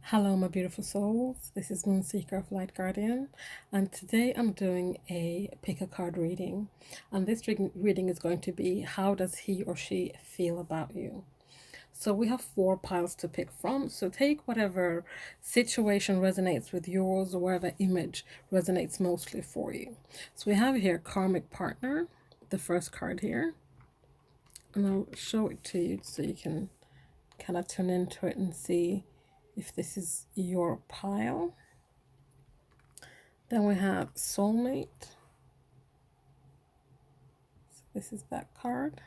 Hello, my beautiful souls. This is Moonseeker of Light Guardian, and today I'm doing a pick a card reading. And this reading is going to be how does he or she feel about you? So we have 4 piles to pick from. So take whatever situation resonates with yours or whatever image resonates mostly for you. So we have here Karmic Partner, the first card here. And I'll show it to you so you can kind of tune into it and see if this is your pile. Then we have Soulmate. So this is that card.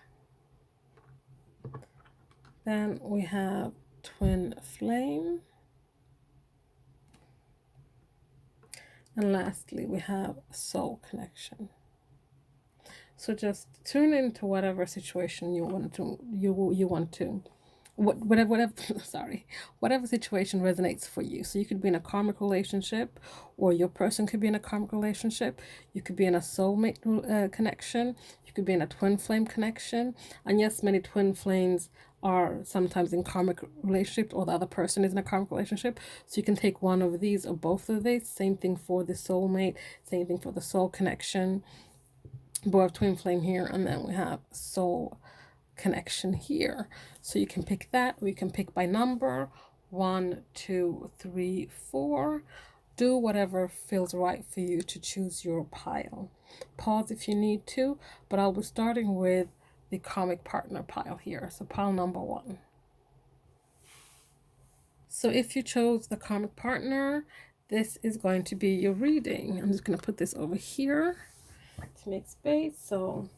Then we have Twin Flame. And lastly, we have Soul Connection. So just tune into whatever situation you want to whatever sorry, whatever situation resonates for you. So you could be in a karmic relationship, or your person could be in a karmic relationship. You could be in a soulmate connection. You could be in a twin flame connection. And yes, many twin flames are sometimes in karmic relationships, or the other person is in a karmic relationship. So you can take one of these or both of these. Same thing for the soulmate, same thing for the soul connection. We have twin flame here, and then we have soul connection here. So you can pick that, or you can pick by number 1, 2, 3, 4. Do whatever feels right for you to choose your pile. Pause if you need to, but I'll be starting with the karmic partner pile here. So pile number 1. So if you chose the karmic partner, this is going to be your reading. I'm just going to put this over here to make space. So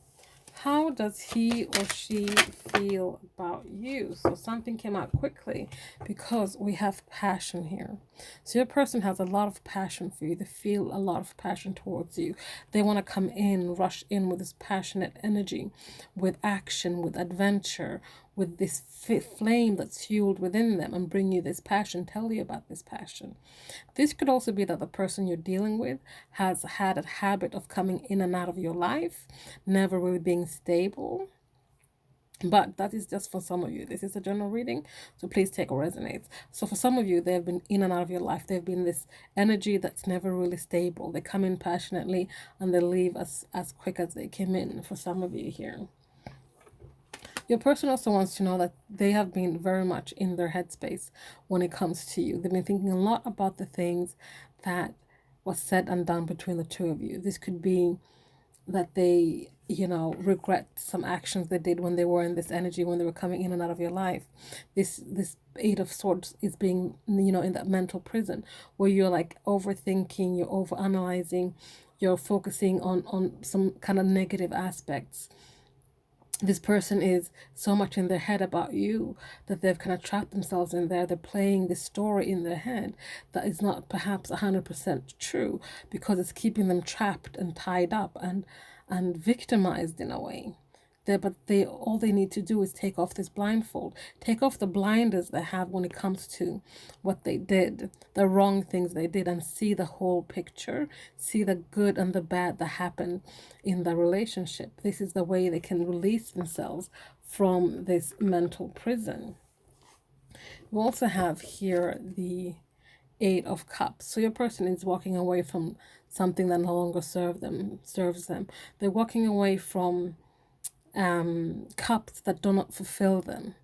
how does he or she feel about you? So something came out quickly because we have passion here. So your person has a lot of passion for you. They feel a lot of passion towards you. They want to come in, rush in with this passionate energy, with action, with adventure, with this flame that's fueled within them, and bring you this passion, tell you about this passion. This could also be that the person you're dealing with has had a habit of coming in and out of your life, never really being stable. But that is just for some of you. This is a general reading, so please take what resonates. So for some of you, they've been in and out of your life. They've been this energy that's never really stable. They come in passionately and they leave as quick as they came in, for some of you here. Your person also wants to know that they have been very much in their headspace when it comes to you. They've been thinking a lot about the things that was said and done between the two of you. This could be that they, regret some actions they did when they were in this energy, when they were coming in and out of your life. This 8 of Swords is being, in that mental prison where you're like overthinking, you're overanalyzing, you're focusing on some kind of negative aspects. This person is so much in their head about you that they've kind of trapped themselves in there. They're playing this story in their head that is not perhaps 100% true, because it's keeping them trapped and tied up and victimized in a way. But all they need to do is take off this blindfold, take off the blinders they have when it comes to what they did, the wrong things they did, and see the whole picture, see the good and the bad that happened in the relationship. This is the way they can release themselves from this mental prison. We also have here the 8 of Cups. So your person is walking away from something that no longer serves them. They're walking away from cups that do not fulfill them,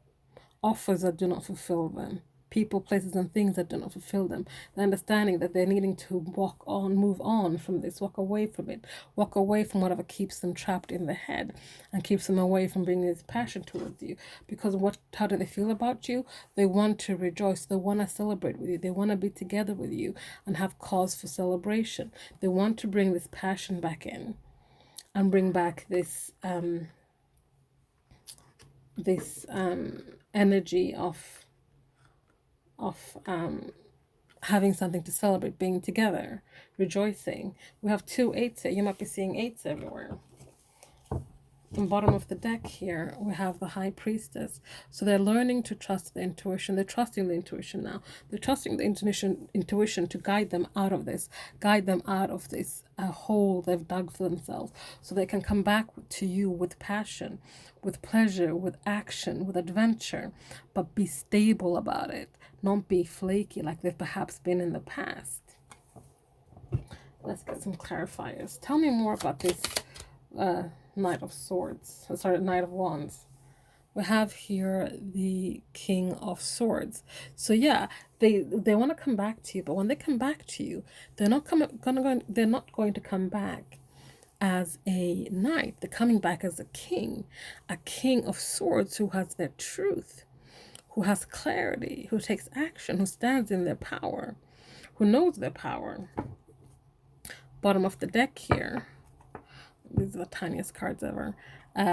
offers that do not fulfill them, people, places, and things that do not fulfill them. The understanding that they're needing to walk on, move on from this, walk away from it, walk away from whatever keeps them trapped in the head and keeps them away from bringing this passion towards you. Because how do they feel about you? They want to rejoice. They want to celebrate with you. They want to be together with you and have cause for celebration. They want to bring this passion back in and bring back this energy of having something to celebrate, being together, rejoicing. We have 2 8s here. You might be seeing 8s everywhere. And bottom of the deck here, we have the High Priestess. So they're learning to trust the intuition. They're trusting the intuition now. They're trusting the intuition to guide them out of this, hole they've dug for themselves, so they can come back to you with passion, with pleasure, with action, with adventure, but be stable about it. Not be flaky like they've perhaps been in the past. Let's get some clarifiers. Tell me more about this Knight of Swords. Sorry, Knight of Wands. We have here the King of Swords. So yeah, they want to come back to you, but when they come back to you, they're not going to come back as a knight. They're coming back as a king of swords who has their truth, who has clarity, who takes action, who stands in their power, who knows their power. Bottom of the deck here, these are the tiniest cards ever.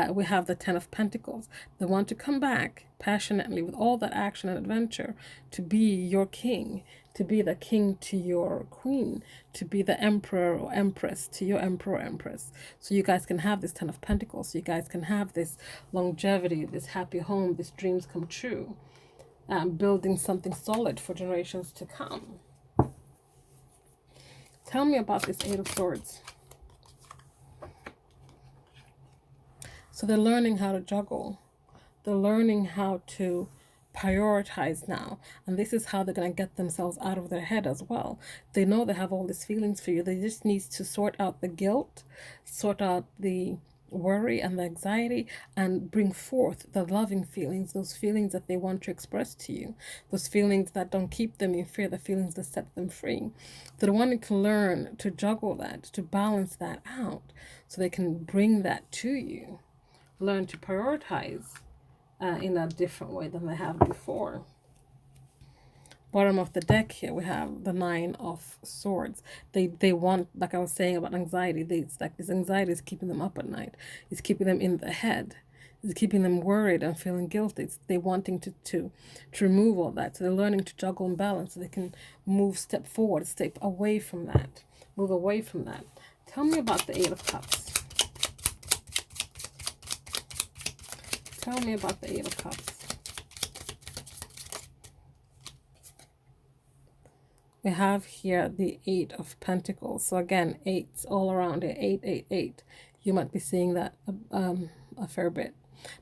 We have the Ten of Pentacles. They want to come back passionately with all that action and adventure to be your king, to be the king to your queen, to be the emperor or empress to your emperor or empress. So you guys can have this Ten of Pentacles. So you guys can have this longevity, this happy home, these dreams come true, building something solid for generations to come. Tell me about this Eight of Swords. So they're learning how to juggle. They're learning how to prioritize now. And this is how they're going to get themselves out of their head as well. They know they have all these feelings for you. They just need to sort out the guilt, sort out the worry and the anxiety, and bring forth the loving feelings, those feelings that they want to express to you, those feelings that don't keep them in fear, the feelings that set them free. They're wanting to learn to juggle that, to balance that out, so they can bring that to you. Learn to prioritize in a different way than they have before. Bottom of the deck here, we have the Nine of Swords. They want, like I was saying about anxiety, it's like this anxiety is keeping them up at night. It's keeping them in the head. It's keeping them worried and feeling guilty. They're wanting to remove all that. So they're learning to juggle and balance so they can step forward, step away from that, move away from that. Tell me about the Eight of Cups. Tell me about the Eight of Cups. We have here the Eight of Pentacles. So again, eights all around it. 888. You might be seeing that a fair bit.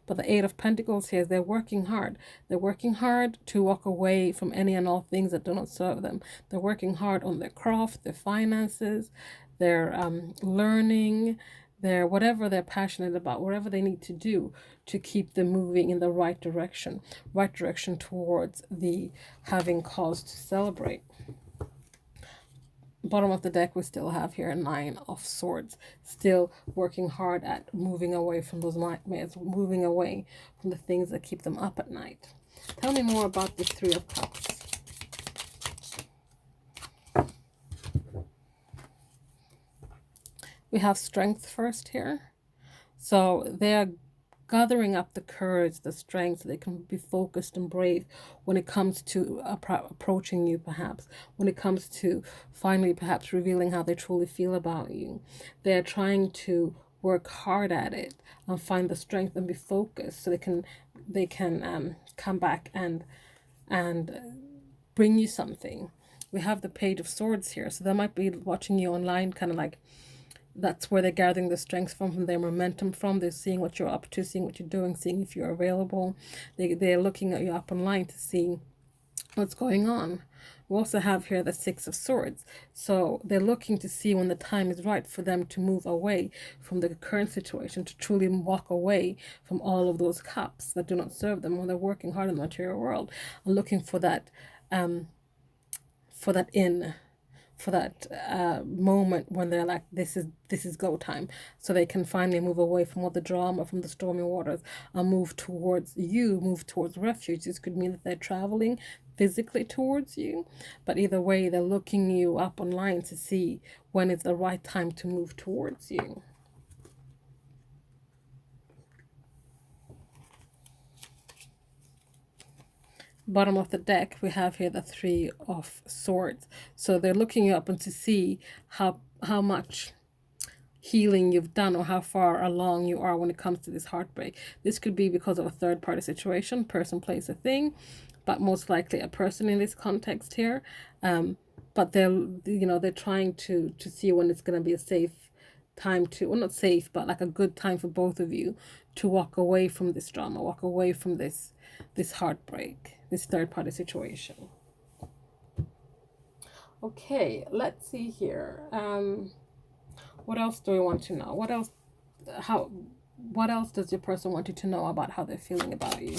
But the Eight of Pentacles here is they're working hard. They're working hard to walk away from any and all things that do not serve them. They're working hard on their craft, their finances, their learning, whatever they're passionate about, whatever they need to do to keep them moving in the right direction towards the having cause to celebrate. Bottom of the deck, we still have here a Nine of Swords, still working hard at moving away from those nightmares, moving away from the things that keep them up at night. Tell me more about the Three of Cups. We have strength first here. So they're gathering up the courage, the strength, so they can be focused and brave when it comes to approaching you, perhaps. When it comes to finally perhaps revealing how they truly feel about you. They're trying to work hard at it and find the strength and be focused so they can come back and bring you something. We have the Page of Swords here, so they might be watching you online, kind of like that's where they're gathering the strength from their momentum from. They're seeing what you're up to, seeing what you're doing, seeing if you're available. They're looking at you up online to see what's going on. We also have here the Six of Swords. So they're looking to see when the time is right for them to move away from the current situation, to truly walk away from all of those cups that do not serve them when they're working hard in the material world and looking for that moment when they're like, this is go time, so they can finally move away from all the drama, from the stormy waters, and move towards you, move towards refuge. This could mean that they're traveling physically towards you, but either way, they're looking you up online to see when it's the right time to move towards you. Bottom of the deck, we have here the Three of Swords. So they're looking you up and to see how much healing you've done or how far along you are when it comes to this heartbreak. This could be because of a third party situation, person, place, a thing, but most likely a person in this context here. But they're, you know, they're trying to see when it's going to be a safe time to, well, not safe, but like a good time for both of you to walk away from this drama, walk away from this heartbreak, this third party situation. Okay, let's see here. What else do we want to know? What else does your person want you to know about how they're feeling about you?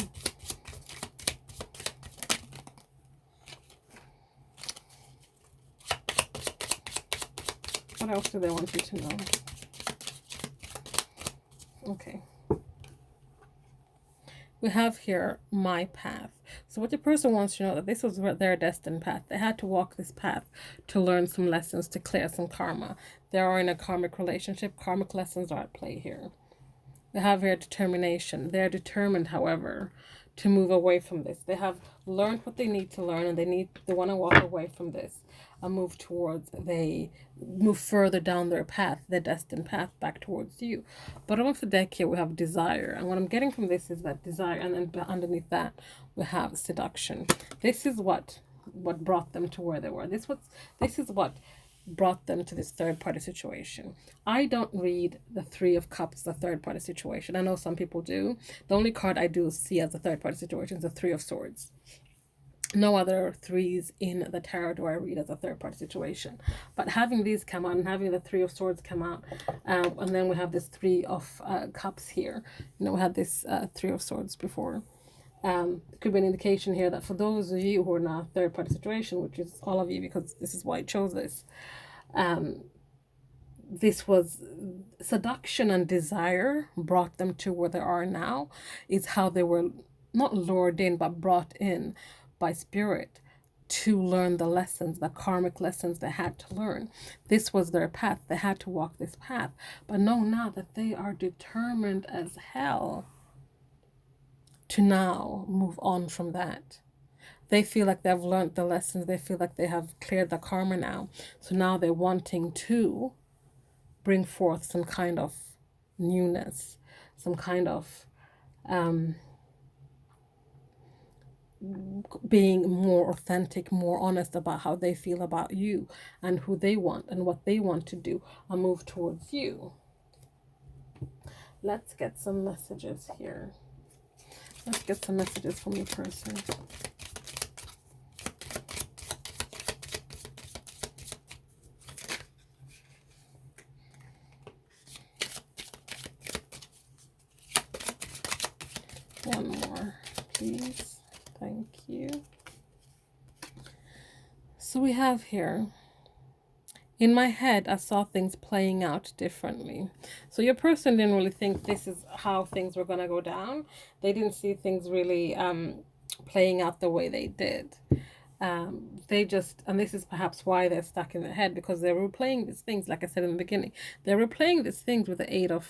What else do they want you to know? Okay. We have here my path. So what your person wants to know, that this was their destined path. They had to walk this path to learn some lessons, to clear some karma. They are in a karmic relationship. Karmic lessons are at play here. They have here determination. They're determined, however, to move away from this. They have learned what they need to learn, and they want to walk away from this and move further down their path, their destined path, back towards you. Bottom of the deck here we have desire, and what I'm getting from this is that desire, and then underneath that we have seduction. This is what brought them to where they were. This is what brought them to this third party situation. I don't read the Three of Cups, the third party situation. I know some people do. The only card I do see as a third party situation is the Three of Swords. No other threes in the tarot do I read as a third party situation. But having these come out and having the Three of Swords come out, and then we have this Three of Cups here. You know, we had this Three of Swords before. It could be an indication here that for those of you who are in a third party situation, which is all of you because this is why I chose this, this was seduction and desire brought them to where they are now. It's how they were not lured in but brought in by spirit to learn the lessons, the karmic lessons they had to learn. This was their path. They had to walk this path. But know now that they are determined as hell to now move on from that. They feel like they've learned the lessons. They feel like they have cleared the karma now. So now they're wanting to bring forth some kind of newness, some kind of being more authentic, more honest about how they feel about you and who they want and what they want to do and move towards you. Let's get some messages here. Let's get some messages from your person. One more, please. Thank you. So we have here, in my head, I saw things playing out differently. So your person didn't really think this is how things were going to go down. They didn't see things really playing out the way they did. They just, and this is perhaps why they're stuck in their head, because they're replaying these things, like I said in the beginning. They're replaying these things with the Eight of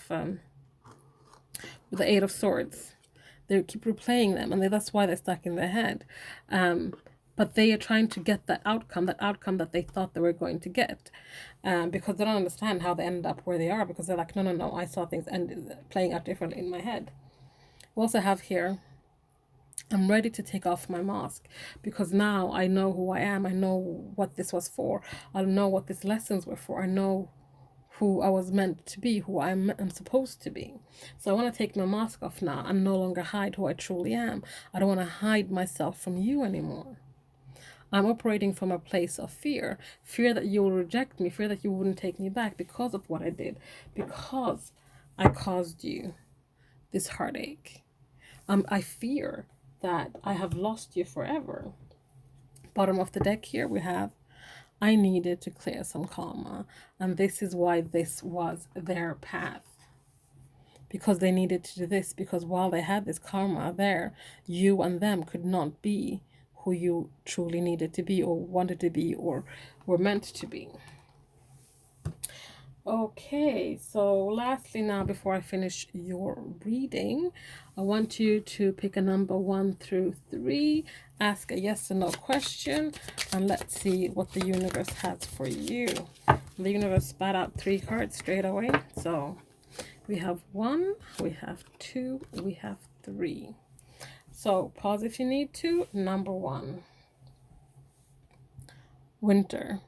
Swords. They keep replaying them, and that's why they're stuck in their head. But they are trying to get that outcome that they thought they were going to get, because they don't understand how they end up where they are, because they're like, no, I saw things playing out differently in my head. We also have here, I'm ready to take off my mask, because now I know who I am. I know what this was for. I know what these lessons were for. I know who I was meant to be, who I'm supposed to be. So I want to take my mask off now and no longer hide who I truly am. I don't want to hide myself from you anymore. I'm operating from a place of fear that you will reject me, fear that you wouldn't take me back because of what I did, because I caused you this heartache. I fear that I have lost you forever. Bottom of the deck here we have, I needed to clear some karma, and this is why this was their path. Because they needed to do this, because while they had this karma there, you and them could not be who you truly needed to be or wanted to be or were meant to be. Okay, so lastly now, before I finish your reading, I want you to pick a number 1 through 3, ask a yes or no question, and let's see what the universe has for you. The universe spat out 3 cards straight away. So we have 1, we have 2, we have 3. So pause if you need to. Number 1, winter.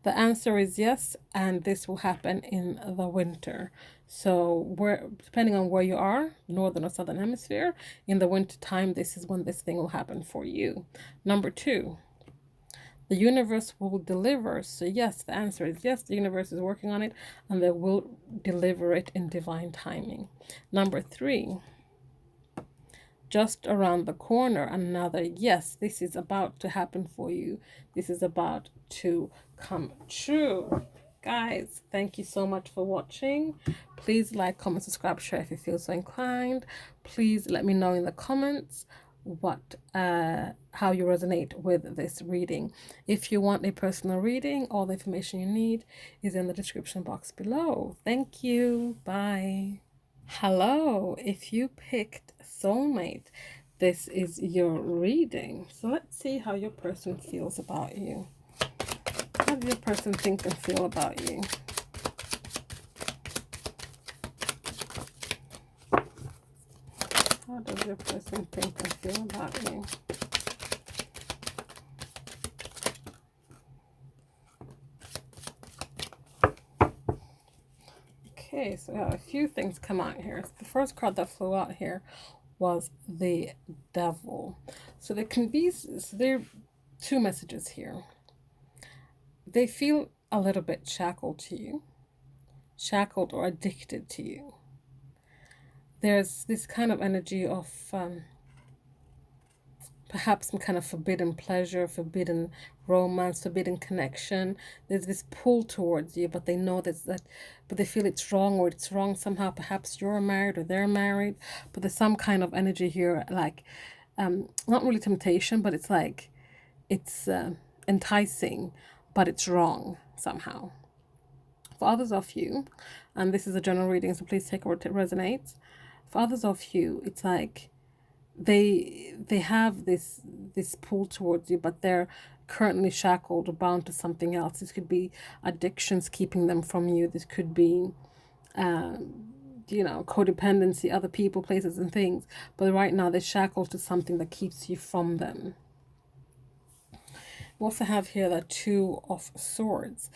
The answer is yes, and this will happen in the winter. So depending on where you are, northern or southern hemisphere, in the winter time, this is when this thing will happen for you. Number 2, the universe will deliver. So yes, the answer is yes, the universe is working on it, and they will deliver it in divine timing. Number 3, just around the corner, another yes, this is about to happen for you. This is about to come true. Guys, thank you so much for watching. Please like, comment, subscribe, share if you feel so inclined. Please let me know in the comments how you resonate with this reading. If you want a personal reading, all the information you need is in the description box below. Thank you. Bye. Hello, if you picked Soulmate, this is your reading. So let's see how your person feels about you. How does your person think and feel about you? How does your person think and feel about you? Okay, so we have a few things come out here. The first card that flew out here was the Devil. So there are 2 messages here. They feel a little bit shackled to you, shackled or addicted to you. There's this kind of energy of perhaps some kind of forbidden pleasure, forbidden romance, forbidden connection. There's this pull towards you, but they know but they feel it's wrong, or it's wrong somehow. Perhaps you're married or they're married, but there's some kind of energy here, like not really temptation, but it's like it's enticing, but it's wrong somehow. For others of you, and this is a general reading, so please take what resonates. For others of you, it's like they have this pull towards you, but they're currently shackled or bound to something else. This could be addictions keeping them from you. This could be codependency, other people, places, and things. But right now they're shackled to something that keeps you from them. We also have here the 2 of Swords.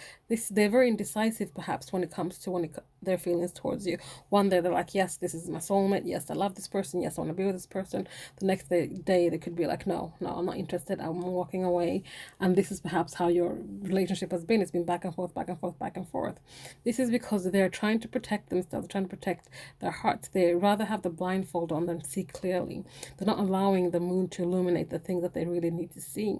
They're very indecisive, perhaps, when it comes to their feelings towards you. One day they're like, yes, this is my soulmate. Yes, I love this person. Yes, I want to be with this person. The next day they could be like, no, I'm not interested. I'm walking away. And this is perhaps how your relationship has been. It's been back and forth, back and forth, back and forth. This is because they're trying to protect themselves, trying to protect their hearts. They rather have the blindfold on than see clearly. They're not allowing the moon to illuminate the things that they really need to see.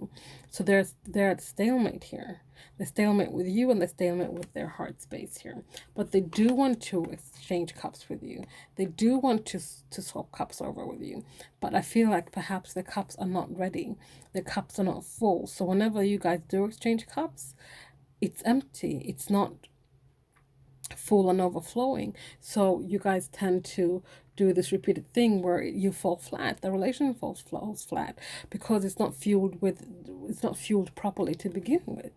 So they're at stalemate here. They stalemate with you, and they stalemate with their heart space here. But they do want to exchange cups with you. They do want to swap cups over with you. But I feel like perhaps the cups are not ready. The cups are not full. So whenever you guys do exchange cups, it's empty. It's not full and overflowing. So you guys tend to do this repeated thing where you fall flat. The relationship falls flat because it's not fueled properly to begin with.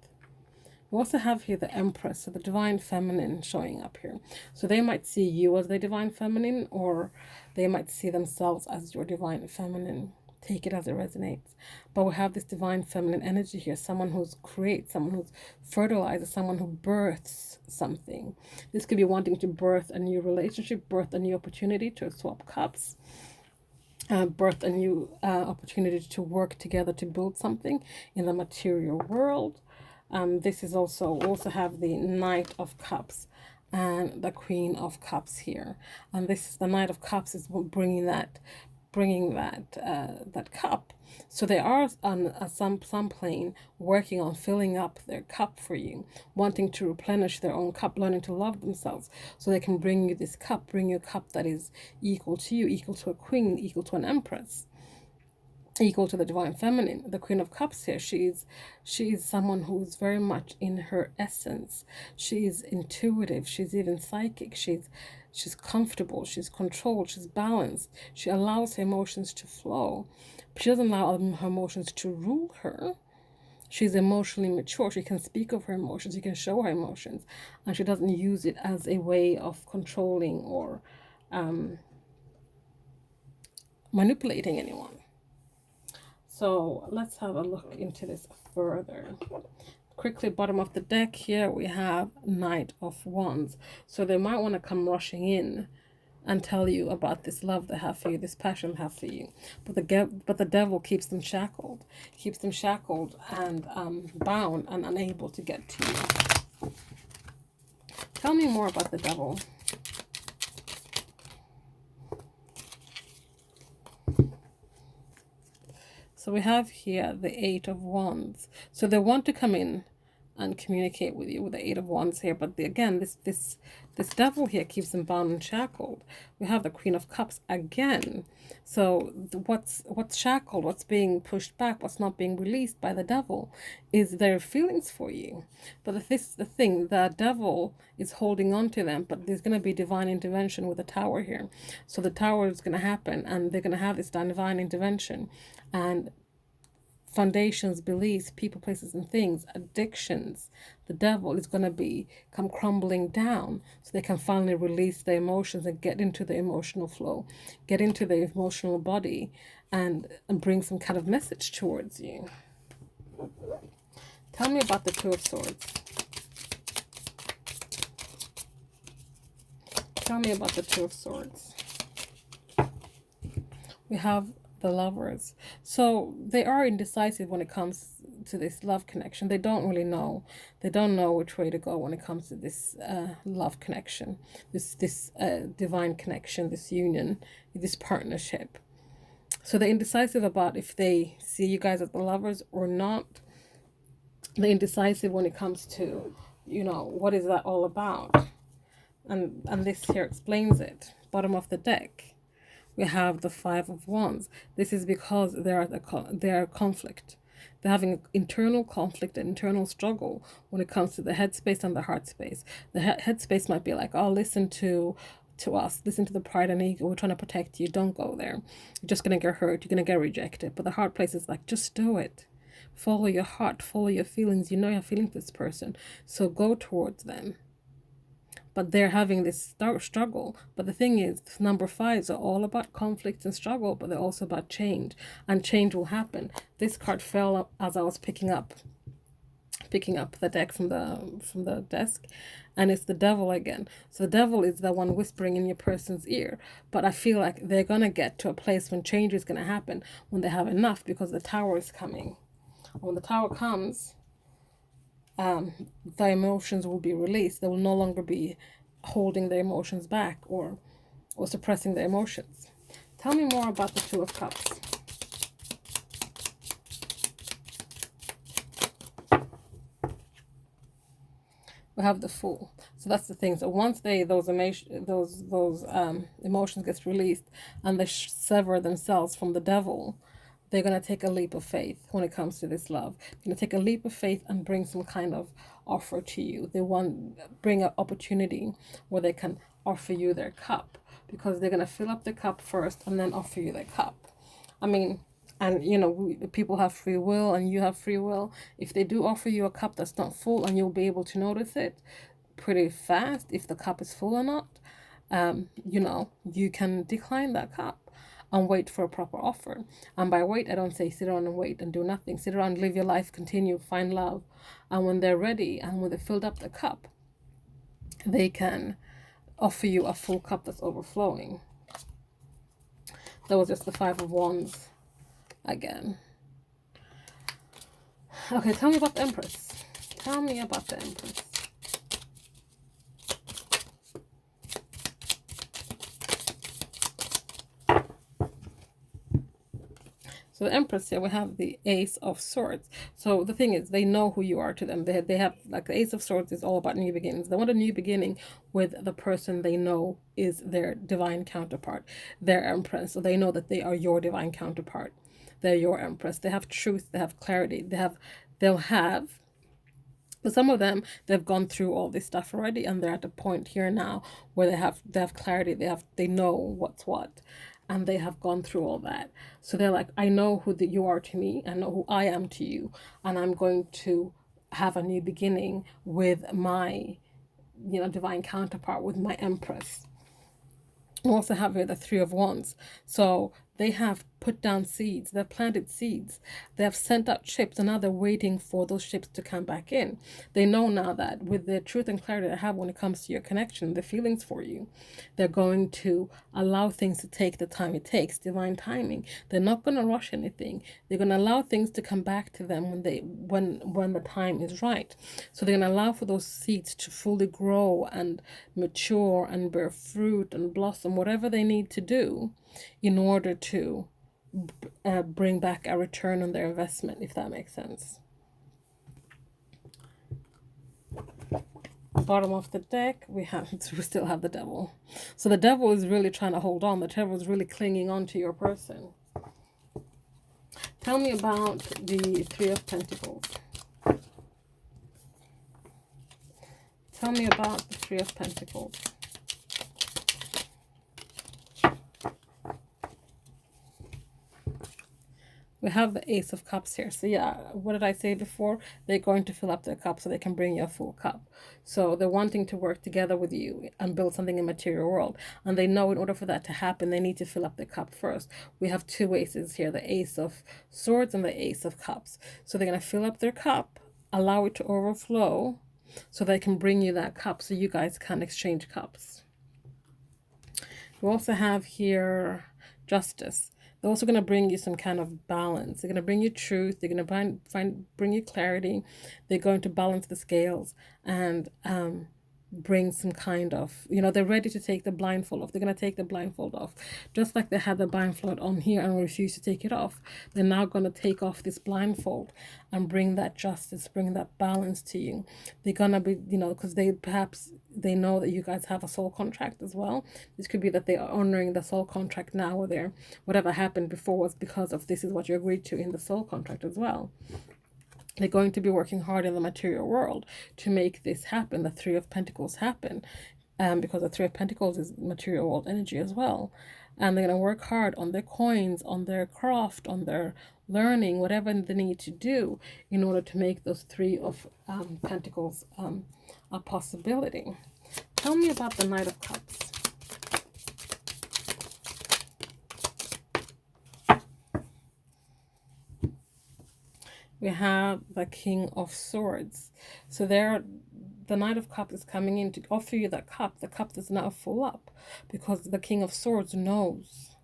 We also have here the Empress, so the Divine Feminine showing up here. So they might see you as the Divine Feminine, or they might see themselves as your Divine Feminine. Take it as it resonates. But we have this Divine Feminine energy here. Someone who creates, someone who fertilizes, someone who births something. This could be wanting to birth a new relationship, birth a new opportunity to swap cups. Birth a new opportunity to work together to build something in the material world. This is also have the Knight of Cups and the Queen of Cups here, and this is the Knight of Cups is bringing that cup. So they are on some plane working on filling up their cup for you, wanting to replenish their own cup, learning to love themselves, so they can bring you this cup, bring you a cup that is equal to you, equal to a queen, equal to an empress, equal to the Divine Feminine. The Queen of Cups here, she is someone who is very much in her essence. She is intuitive, she's even psychic, she's comfortable, she's controlled, she's balanced. She allows her emotions to flow. She doesn't allow her emotions to rule her. She's emotionally mature. She can speak of her emotions. She can show her emotions. And she doesn't use it as a way of controlling or manipulating anyone. So let's have a look into this further. Quickly, bottom of the deck here, we have Knight of Wands. So they might want to come rushing in and tell you about this love they have for you, this passion they have for you. But the devil keeps them shackled, and bound and unable to get to you. Tell me more about the devil. So we have here the Eight of Wands. So they want to come in and communicate with you with the Eight of Wands here, but again, this devil here keeps them bound and shackled. We have the Queen of Cups again. So what's shackled, what's being pushed back, what's not being released by the devil is their feelings for you. But this is the thing, the devil is holding on to them, but there's going to be divine intervention with the Tower here. So the Tower is going to happen, and they're going to have this divine intervention, and foundations, beliefs, people, places, and things, addictions, the devil is going to come crumbling down, so they can finally release their emotions and get into the emotional flow, get into the emotional body, and bring some kind of message towards you. Tell me about the Two of Swords. Tell me about the Two of Swords. We have the Lovers. So they are indecisive when it comes to this love connection. They don't really know. They don't know which way to go when it comes to this love connection, this divine connection, this union, this partnership. So they're indecisive about if they see you guys as the lovers or not. They're indecisive when it comes to, what is that all about? And this here explains it. Bottom of the deck, we have the Five of Wands. This is because they're conflict. They're having internal conflict and internal struggle when it comes to the headspace and the heart space. The headspace might be like, oh, listen to us, listen to the pride and ego. We're trying to protect you. Don't go there. You're just going to get hurt. You're going to get rejected. But the heart place is like, just do it. Follow your heart. Follow your feelings. You know you're feeling this person. So go towards them. But they're having this struggle. But the thing is, number fives are all about conflict and struggle, but they're also about change, and change will happen. This card fell up as I was picking up the deck from the desk, and it's the devil again. So the devil is the one whispering in your person's ear, but I feel like they're gonna get to a place when change is gonna happen, when they have enough, because the Tower is coming. When the Tower comes, the emotions will be released. They will no longer be holding their emotions back or suppressing their emotions. Tell me more about the Two of Cups. We have the Fool. So that's the thing. So once those emotions gets released and they sever themselves from the devil, they're going to take a leap of faith when it comes to this love. They're going to take a leap of faith and bring some kind of offer to you. They bring an opportunity where they can offer you their cup, because they're going to fill up the cup first and then offer you their cup. I mean, and people have free will and you have free will. If they do offer you a cup that's not full, and you'll be able to notice it pretty fast if the cup is full or not, you can decline that cup and wait for a proper offer. And by wait, I don't say sit around and wait and do nothing. Sit around, live your life, continue, find love. And when they're ready and when they filled up the cup, they can offer you a full cup that's overflowing. That was just the Five of Wands again. Okay, tell me about the Empress. Tell me about the Empress. So the Empress here, we have the Ace of Swords. So the thing is, they know who you are to them. They have, like, the Ace of Swords is all about new beginnings. They want a new beginning with the person they know is their divine counterpart, their Empress. So they know that they are your divine counterpart. They're your Empress. They have truth. They have clarity. But some of them, they've gone through all this stuff already, and they're at a point here now where they have clarity. They know what's what. and they have gone through all that. So they're like, I know who you are to me, I know who I am to you, and I'm going to have a new beginning with my, divine counterpart, with my Empress. We also have here the Three of Wands. So they have put down seeds, they've planted seeds, they have sent out ships, and now they're waiting for those ships to come back in. They know now that with the truth and clarity they have when it comes to your connection, the feelings for you, they're going to allow things to take the time it takes, divine timing. They're not going to rush anything. They're going to allow things to come back to them when the time is right. So they're going to allow for those seeds to fully grow and mature and bear fruit and blossom, whatever they need to do in order to bring back a return on their investment, if that makes sense. Bottom of the deck, we still have the Devil. So the Devil is really trying to hold on. The Devil is really clinging on to your person. Tell me about the Three of Pentacles. Tell me about the Three of Pentacles. We have the Ace of Cups here. So yeah, what did I say before? They're going to fill up their cup so they can bring you a full cup. So they're wanting to work together with you and build something in the material world. And they know in order for that to happen, they need to fill up their cup first. We have two aces here, the Ace of Swords and the Ace of Cups. So they're going to fill up their cup, allow it to overflow, so they can bring you that cup so you guys can exchange cups. We also have here Justice. They're also going to bring you some kind of balance. They're going to bring you truth. They're going to bring you clarity. They're going to balance the scales and bring some kind of, they're ready to take the blindfold off. They're going to take the blindfold off. Just like they had the blindfold on here and refused to take it off. They're now going to take off this blindfold and bring that justice, bring that balance to you. They're going to be, because they know that you guys have a soul contract as well. This could be that they are honoring the soul contract now, or whatever happened before was because of this is what you agreed to in the soul contract as well. They're going to be working hard in the material world to make this happen, the Three of Pentacles happen, because the Three of Pentacles is material world energy as well. And they're going to work hard on their coins, on their craft, on their learning, whatever they need to do in order to make those Three of Pentacles a possibility. Tell me about the Knight of Cups. We have the King of Swords. So the Knight of Cups is coming in to offer you that cup. The cup is now full up because the King of Swords knows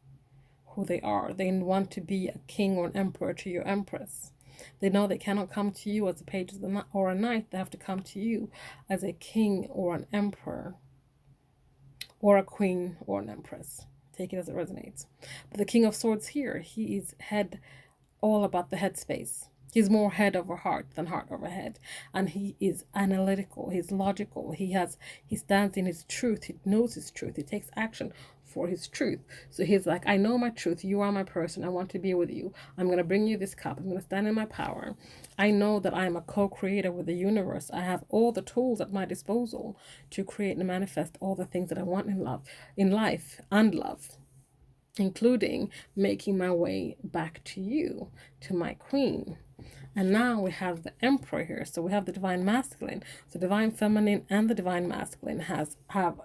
who they are. They want to be a king or an emperor to your Empress. They know they cannot come to you as a page or a knight. They have to come to you as a king or an emperor or a queen or an empress. Take it as it resonates. But the King of Swords here, he is all about the headspace. He's more head over heart than heart over head. And he is analytical. He's logical. He stands in his truth. He knows his truth. He takes action for his truth. So he's like, I know my truth. You are my person. I want to be with you. I'm going to bring you this cup. I'm going to stand in my power. I know that I am a co-creator with the universe. I have all the tools at my disposal to create and manifest all the things that I want in life and love, including making my way back to you, to my queen. And now we have the Emperor here. So we have the Divine Masculine. So Divine Feminine and the Divine Masculine have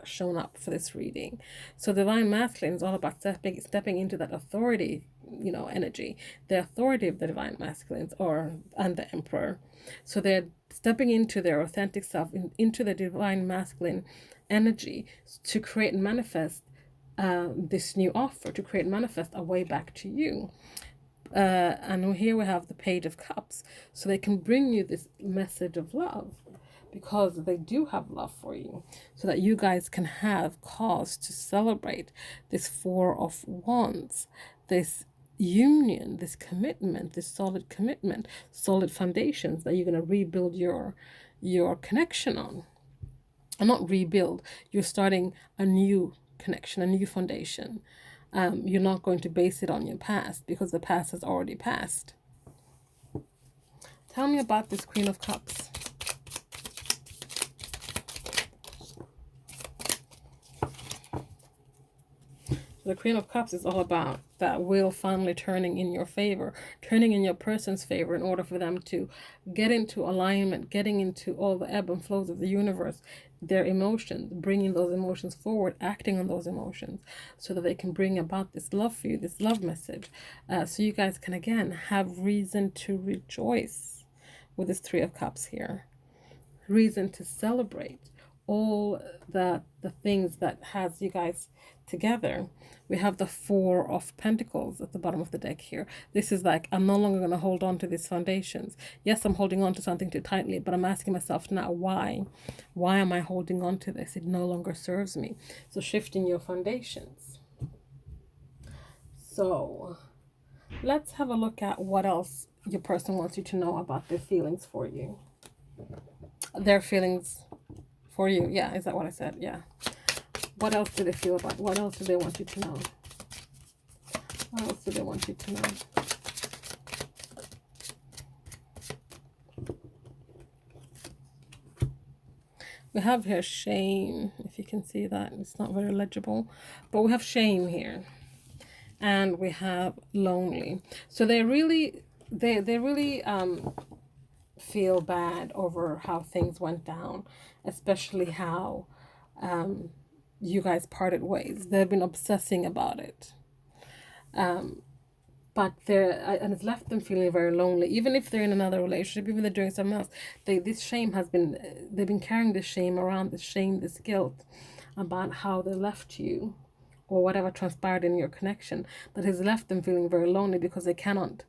shown up for this reading. So Divine Masculine is all about stepping into that authority, energy. The authority of the Divine Masculines and the Emperor. So they're stepping into their authentic self, into the Divine Masculine energy to create and manifest this new offer, to create and manifest a way back to you. And here we have the Page of Cups. So they can bring you this message of love because they do have love for you, so that you guys can have cause to celebrate this Four of Wands, this union, this commitment, this solid commitment, solid foundations that you're going to rebuild your connection on. And not rebuild, you're starting a new connection, a new foundation. You're not going to base it on your past because the past has already passed. Tell me about this Queen of Cups. The Queen of Cups is all about that wheel finally turning in your favor, turning in your person's favor in order for them to get into alignment, getting into all the ebb and flows of the universe, their emotions, bringing those emotions forward, acting on those emotions so that they can bring about this love for you, this love message. So you guys can, again, have reason to rejoice with this Three of Cups here. Reason to celebrate all the things that has you guys together. We have the Four of Pentacles at the bottom of the deck here. This is like, I'm no longer going to hold on to these foundations. Yes, I'm holding on to something too tightly, but I'm asking myself now, why am I holding on to this? It no longer serves me. So shifting your foundations. So let's have a look at what else your person wants you to know about their feelings for you. Their feelings for you. Yeah, is that what I said? Yeah. What else do they feel about? What else do they want you to know? What else do they want you to know? We have here shame. If you can see that, it's not very legible, but we have shame here, and we have lonely. So they really feel bad over how things went down, especially how you guys parted ways. They've been obsessing about it. But and it's left them feeling very lonely, even if they're in another relationship, even if they're doing something else. This shame has been, they've been carrying this shame around, this shame, this guilt about how they left you or whatever transpired in your connection, that has left them feeling very lonely because they cannot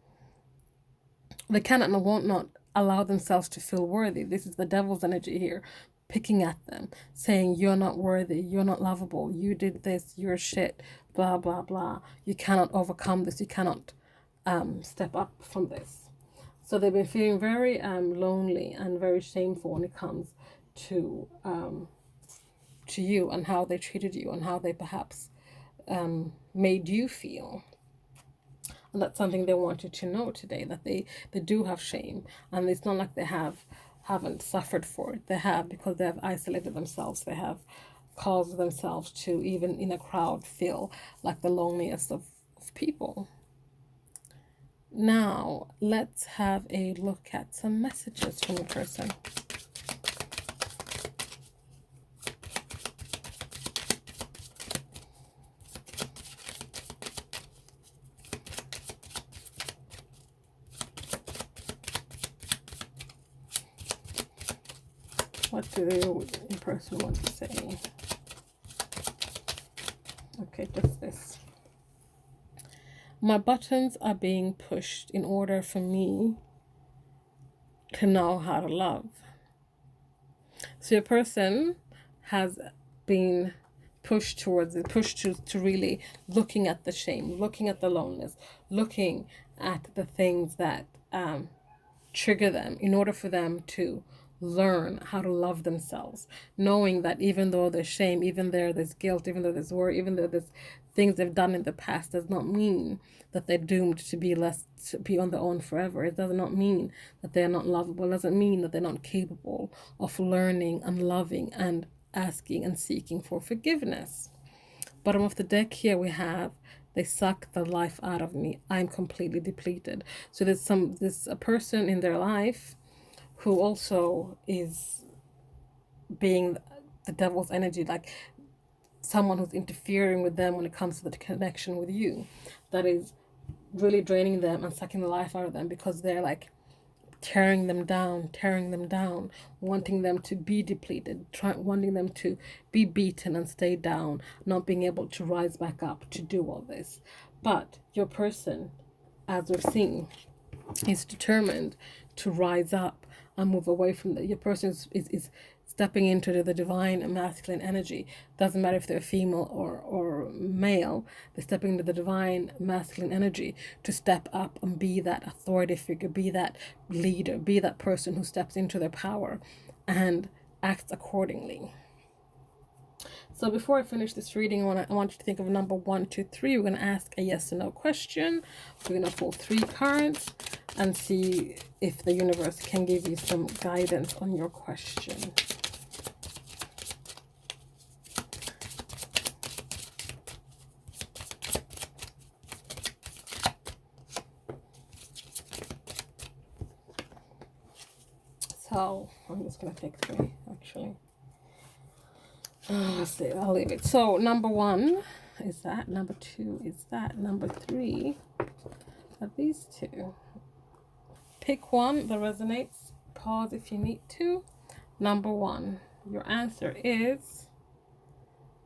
and won't not allow themselves to feel worthy. This is the devil's energy here, picking at them, saying you're not worthy, you're not lovable, you did this, you're shit, blah, blah, blah. You cannot overcome this, you cannot step up from this. So they've been feeling very lonely and very shameful when it comes to you and how they treated you and how they perhaps made you feel. And that's something they want you to know today, that they do have shame. And it's not like they haven't suffered for it. They have, because they have isolated themselves. They have caused themselves to, even in a crowd, feel like the loneliest of people. Now, let's have a look at some messages from a person. What do the person want to say? Okay, just this. My buttons are being pushed in order for me to know how to love. So your person has been pushed towards it, pushed to really looking at the shame, looking at the loneliness, looking at the things that trigger them in order for them to learn how to love themselves, knowing that even though there's shame, even though there's guilt, even though there's worry, even though there's things they've done in the past, does not mean that they're doomed to be on their own forever. It does not mean that they're not lovable. It doesn't mean that they're not capable of learning and loving and asking and seeking for forgiveness. Bottom of the deck here we have, they suck the life out of me. I'm completely depleted. So there's a person in their life who also is being the devil's energy, like someone who's interfering with them when it comes to the connection with you, that is really draining them and sucking the life out of them, because they're like tearing them down, wanting them to be depleted, wanting them to be beaten and stay down, not being able to rise back up to do all this. But your person, as we've seen, is determined to rise up and move away from that. Your person is stepping into the divine and masculine energy. Doesn't matter if they're female or male, they're stepping into the divine masculine energy to step up and be that authority figure, be that leader, be that person who steps into their power and acts accordingly. So before I finish this reading, I want you to think of number 1, 2, 3. We're going to ask a yes or no question. We're going to pull 3 cards and see if the universe can give you some guidance on your question. So I'm just going to take 3, actually. Let's see, I'll leave it. So number 1 is that. Number 2 is that. Number 3 are these 2. Pick one that resonates. Pause if you need to. Number 1, your answer is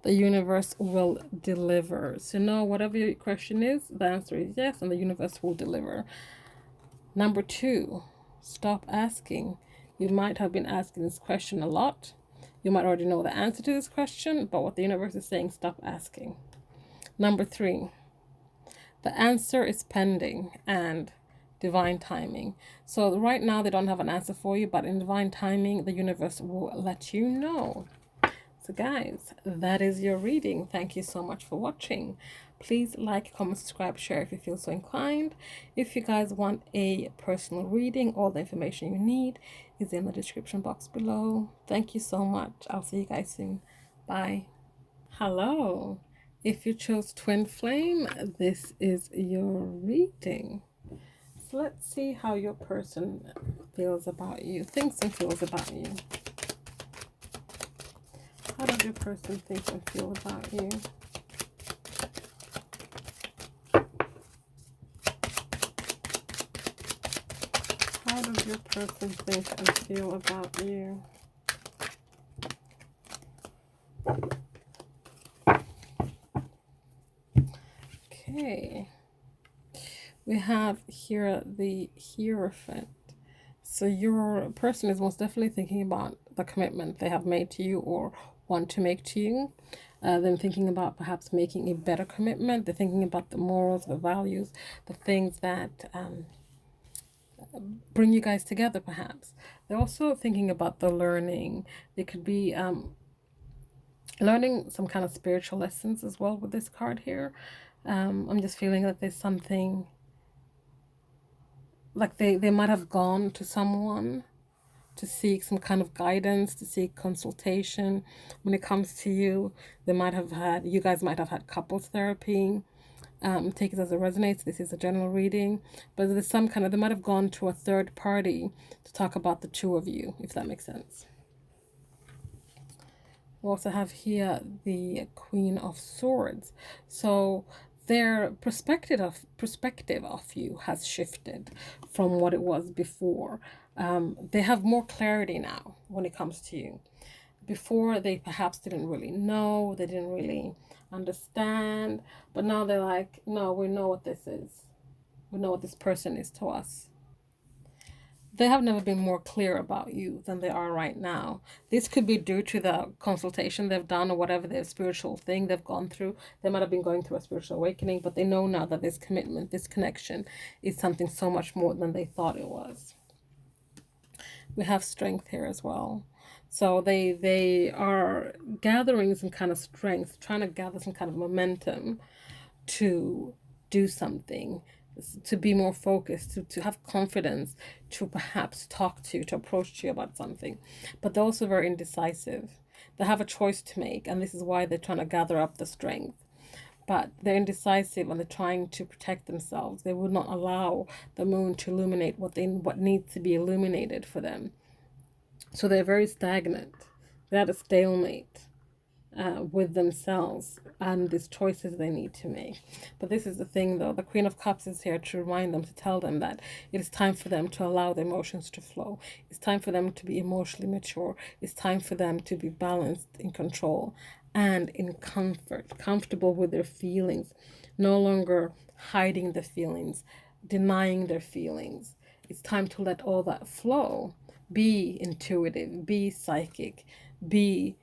the universe will deliver. So no, whatever your question is, the answer is yes, and the universe will deliver. Number 2, stop asking. You might have been asking this question a lot. You might already know the answer to this question, but what the universe is saying, stop asking. Number 3, the answer is pending and divine timing. So right now they don't have an answer for you, but in divine timing, the universe will let you know. So guys, that is your reading. Thank you so much for watching. Please like, comment, subscribe, share if you feel so inclined. If you guys want a personal reading, all the information you need is in the description box below. Thank you so much. I'll see you guys soon. Bye. Hello. If you chose Twin Flame, this is your reading. So let's see how your person feels about you, thinks and feels about you. How does your person think and feel about you? How does your person think and feel about you? Okay. We have here the Hierophant. So your person is most definitely thinking about the commitment they have made to you or want to make to you. They're thinking about perhaps making a better commitment. They're thinking about the morals, the values, the things that bring you guys together perhaps. They're also thinking about the learning. They could be learning some kind of spiritual lessons as well with this card here. I'm just feeling that there's something like they might have gone to someone to seek some kind of guidance, to seek consultation. When it comes to you, you guys might have had couples therapy. Take it as it resonates. This is a general reading, but there's some kind of, they might have gone to a third party to talk about the 2 of you, if that makes sense. We also have here the Queen of Swords. So their perspective of you has shifted from what it was before. They have more clarity now when it comes to you. Before, they perhaps didn't really know, they didn't really understand, but now they're like, no, we know what this is. We know what this person is to us. They have never been more clear about you than they are right now. This could be due to the consultation they've done or whatever their spiritual thing they've gone through. They might have been going through a spiritual awakening, but they know now that this commitment, this connection is something so much more than they thought it was. We have strength here as well. So they are gathering some kind of strength, trying to gather some kind of momentum to do something, to be more focused, to have confidence, to perhaps talk to approach you about something. But they're also very indecisive. They have a choice to make, and this is why they're trying to gather up the strength. But they're indecisive and they're trying to protect themselves. They would not allow the moon to illuminate what needs to be illuminated for them. So they're very stagnant. They're at a stalemate with themselves and these choices they need to make. But this is the thing though, the Queen of Cups is here to remind them, to tell them that it is time for them to allow their emotions to flow. It's time for them to be emotionally mature. It's time for them to be balanced, in control, and in comfortable with their feelings, no longer hiding the feelings, denying their feelings. It's time to let all that flow. Be intuitive, be psychic, be,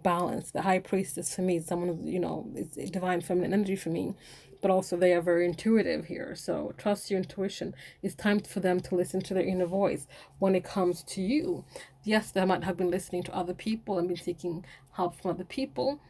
balanced. The High Priestess for me is someone who, it's divine feminine energy for me, but also they are very intuitive here. So trust your intuition. It's time for them to listen to their inner voice when it comes to you. Yes, they might have been listening to other people and been seeking help from other people,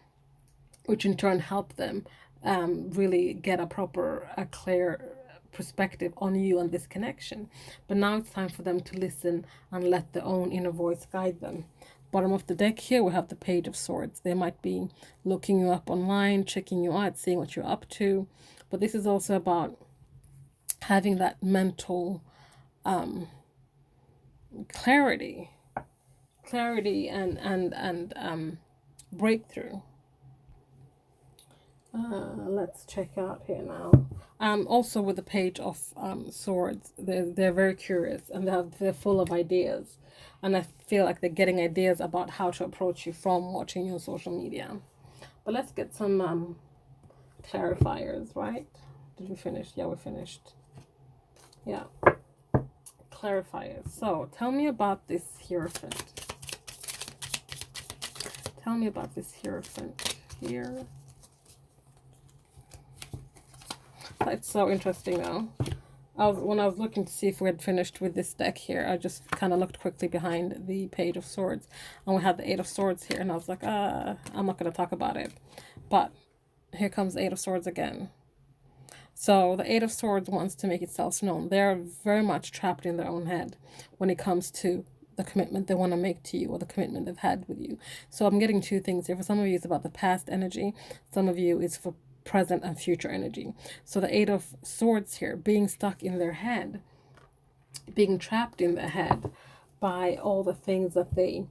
which in turn help them really get a clear perspective on you and this connection. But now it's time for them to listen and let their own inner voice guide them. Bottom of the deck here, we have the Page of Swords. They might be looking you up online, checking you out, seeing what you're up to. But this is also about having that mental clarity, and breakthrough. Let's check out here now. Also with the Page of Swords, they're very curious, and they're full of ideas, and I feel like they're getting ideas about how to approach you from watching you on social media. But let's get some clarifiers, right? Did we finish? Yeah, we finished. Yeah, clarifiers. So tell me about this Hierophant. Tell me about this Hierophant here. It's so interesting though. When I was looking to see if we had finished with this deck here, I just kind of looked quickly behind the Page of Swords, and we had the Eight of Swords here, and I was like, I'm not going to talk about it. But here comes the Eight of Swords again. So the Eight of Swords wants to make itself known. They're very much trapped in their own head when it comes to the commitment they want to make to you, or the commitment they've had with you. So I'm getting two things here. For some of you, it's about the past energy. Some of you, it's for present and future energy. So the Eight of Swords here, being stuck in their head, being trapped in their head by all the things that they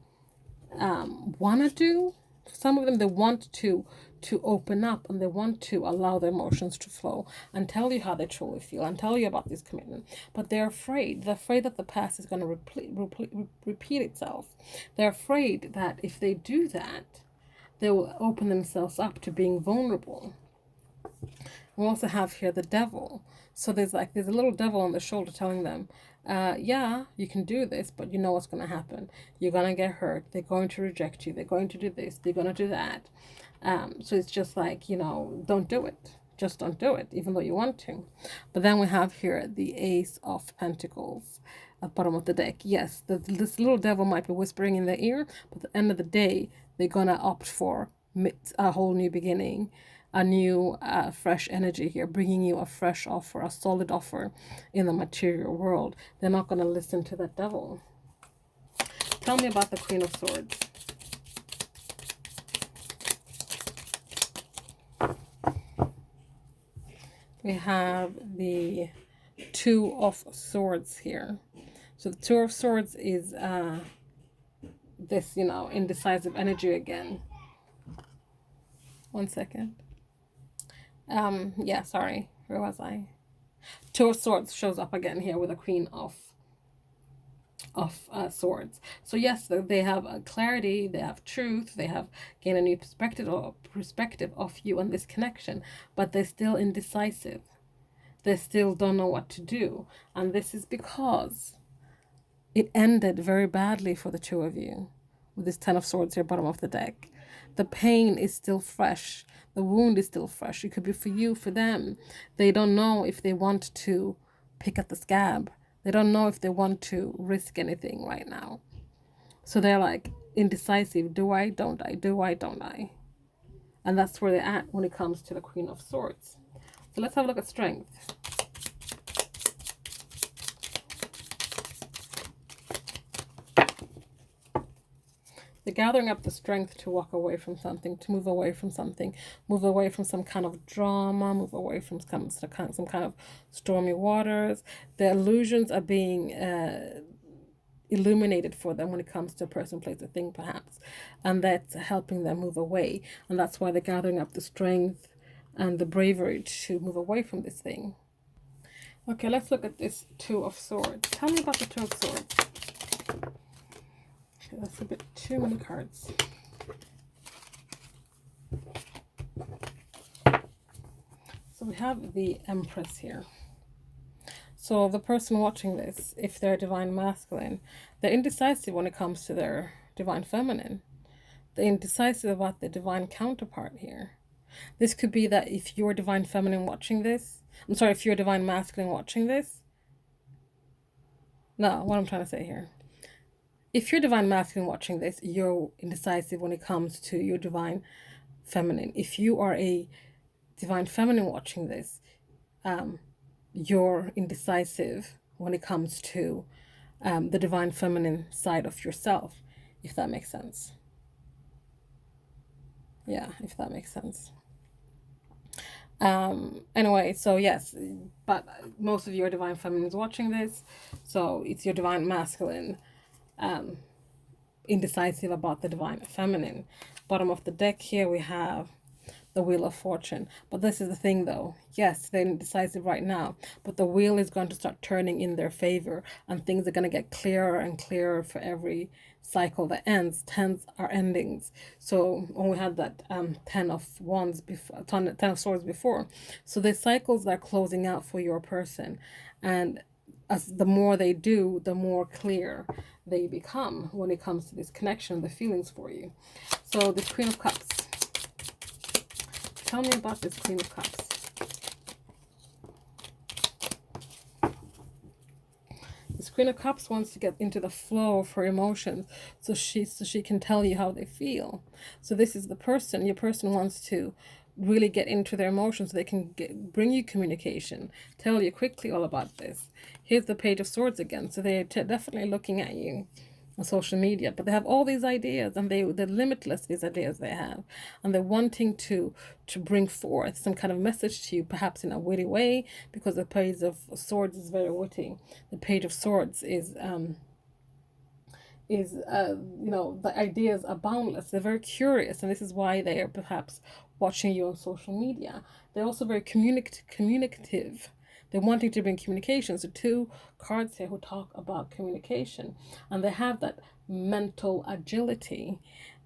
want to do. Some of them, they want to open up, and they want to allow their emotions to flow and tell you how they truly feel and tell you about this commitment. But they're afraid. They're afraid that the past is going to repeat itself. They're afraid that if they do that, they will open themselves up to being vulnerable. We also have here the Devil. So there's a little devil on the shoulder telling them, yeah, you can do this, but you know what's going to happen. You're going to get hurt. They're going to reject you. They're going to do this. They're going to do that. So it's just like, don't do it. Just don't do it, even though you want to. But then we have here the Ace of Pentacles at the bottom of the deck. Yes, this little devil might be whispering in their ear, but at the end of the day, they're going to opt for a whole new beginning, a new fresh energy here, bringing you a fresh offer, a solid offer in the material world. They're not going to listen to that devil. Tell me about the Queen of Swords. We have the Two of Swords here. So the Two of Swords is this, indecisive energy again. One second. Yeah, sorry. Where was I? Two of Swords shows up again here with a Queen of Swords. So yes, they have clarity, they have truth, they have gained a new perspective of you and this connection, but they're still indecisive. They still don't know what to do, and this is because it ended very badly for the two of you with this Ten of Swords here, bottom of the deck. The pain is still fresh. The wound is still fresh. It could be for you, for them. They don't know if they want to pick at the scab. They don't know if they want to risk anything right now. So they're like indecisive. Do I? Don't I? Do I? Don't I? And that's where they're at when it comes to the Queen of Swords. So let's have a look at strength. They're gathering up the strength to walk away from something, to move away from something, move away from some kind of drama, move away from some kind of stormy waters. The illusions are being illuminated for them when it comes to a person, place, or thing, perhaps. And that's helping them move away. And that's why they're gathering up the strength and the bravery to move away from this thing. Okay, let's look at this Two of Swords. Tell me about the Two of Swords. That's a bit too many cards. So we have the Empress here. So the person watching this, if they're divine masculine, they're indecisive when it comes to their divine feminine. They're indecisive about the divine counterpart here. This could be that if you're divine feminine watching this, if you're divine masculine watching this. No, what I'm trying to say here. If you're divine masculine watching this, you're indecisive when it comes to your divine feminine. If you are a divine feminine watching this, you're indecisive when it comes to the divine feminine side of yourself, if that makes sense. Yeah, if that makes sense. Anyway, so yes, but most of your divine feminine is watching this, so it's your divine masculine indecisive about the divine feminine. Bottom of the deck here we have the Wheel of Fortune. But this is the thing though. Yes, they're indecisive right now, but the wheel is going to start turning in their favor, and things are going to get clearer and clearer for every cycle that ends. Tens are endings. So when we had that 10 of wands before, 10 of swords before. So the cycles are closing out for your person. And as the more they do, the more clear they become when it comes to this connection, the feelings for you. So the Queen of Cups. Tell me about this Queen of Cups. This Queen of Cups wants to get into the flow of her emotions so she can tell you how they feel. So this is the person. Your person wants to really get into their emotions so they can bring you communication, tell you quickly all about this. Here's the Page of Swords again. So they're definitely looking at you on social media, but they have all these ideas, and they're limitless, these ideas they have, and they're wanting to bring forth some kind of message to you, perhaps in a witty way, because the Page of Swords is very witty. The Page of Swords is you know, the ideas are boundless. They're very curious, and this is why they are perhaps watching you on social media. They're also very communicative. They're wanting to bring communication. So two cards here who talk about communication, and they have that mental agility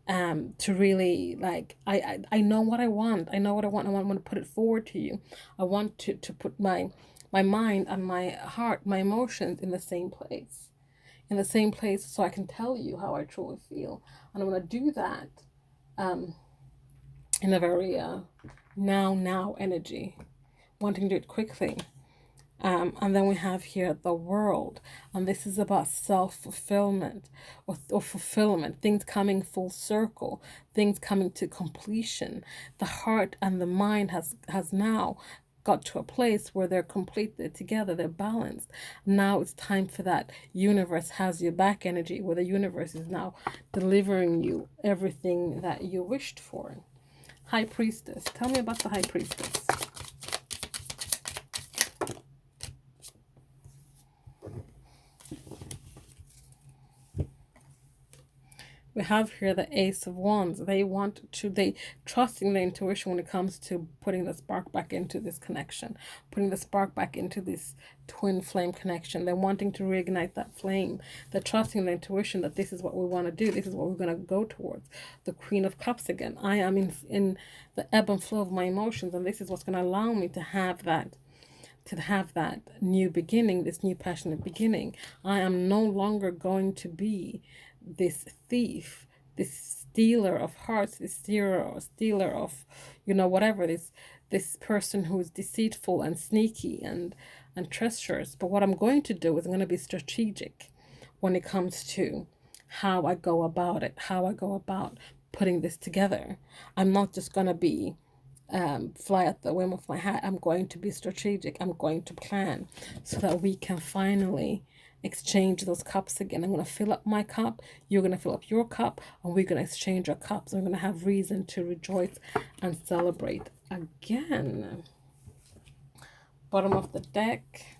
to really, like, I know what I want. I know what I want. I want to put it forward to you. I want to put my mind and my heart, my emotions in the same place. So I can tell you how I truly feel. And I'm going to do that in a very now energy, wanting to do it quickly. And then we have here the World, and this is about self-fulfillment or fulfillment, things coming full circle, things coming to completion. The heart and the mind has now got to a place where they're completely together, they're balanced. Now it's time for that universe has your back energy, where the universe is now delivering you everything that you wished for. High Priestess. Tell me about the High Priestess. We have here the Ace of Wands. They trusting their intuition when it comes to putting the spark back into this connection, putting the spark back into this twin flame connection. They're wanting to reignite that flame. They're trusting their intuition that this is what we want to do. This is what we're going to go towards. The Queen of Cups again. I am in the ebb and flow of my emotions, and this is what's going to allow me to have that new beginning, this new passionate beginning. I am no longer going to be this thief, this stealer of hearts, this stealer of, you know, whatever, this person who is deceitful and sneaky and treacherous. But what I'm going to do is I'm going to be strategic when it comes to how I go about it, how I go about putting this together. I'm not just going to be fly at the whim of my hat. I'm going to be strategic. I'm going to plan so that we can finally exchange those cups again. I'm going to fill up my cup, you're going to fill up your cup, and we're going to exchange our cups. We're going to have reason to rejoice and celebrate again. Bottom of the deck,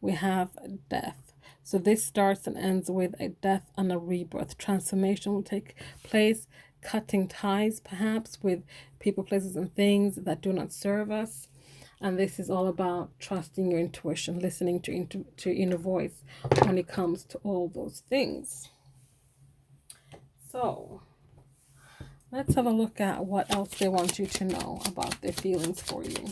we have Death. So this starts and ends with a death and a rebirth. Transformation will take place, cutting ties perhaps with people, places, and things that do not serve us. And this is all about trusting your intuition, listening to inner voice when it comes to all those things. So let's have a look at what else they want you to know about their feelings for you.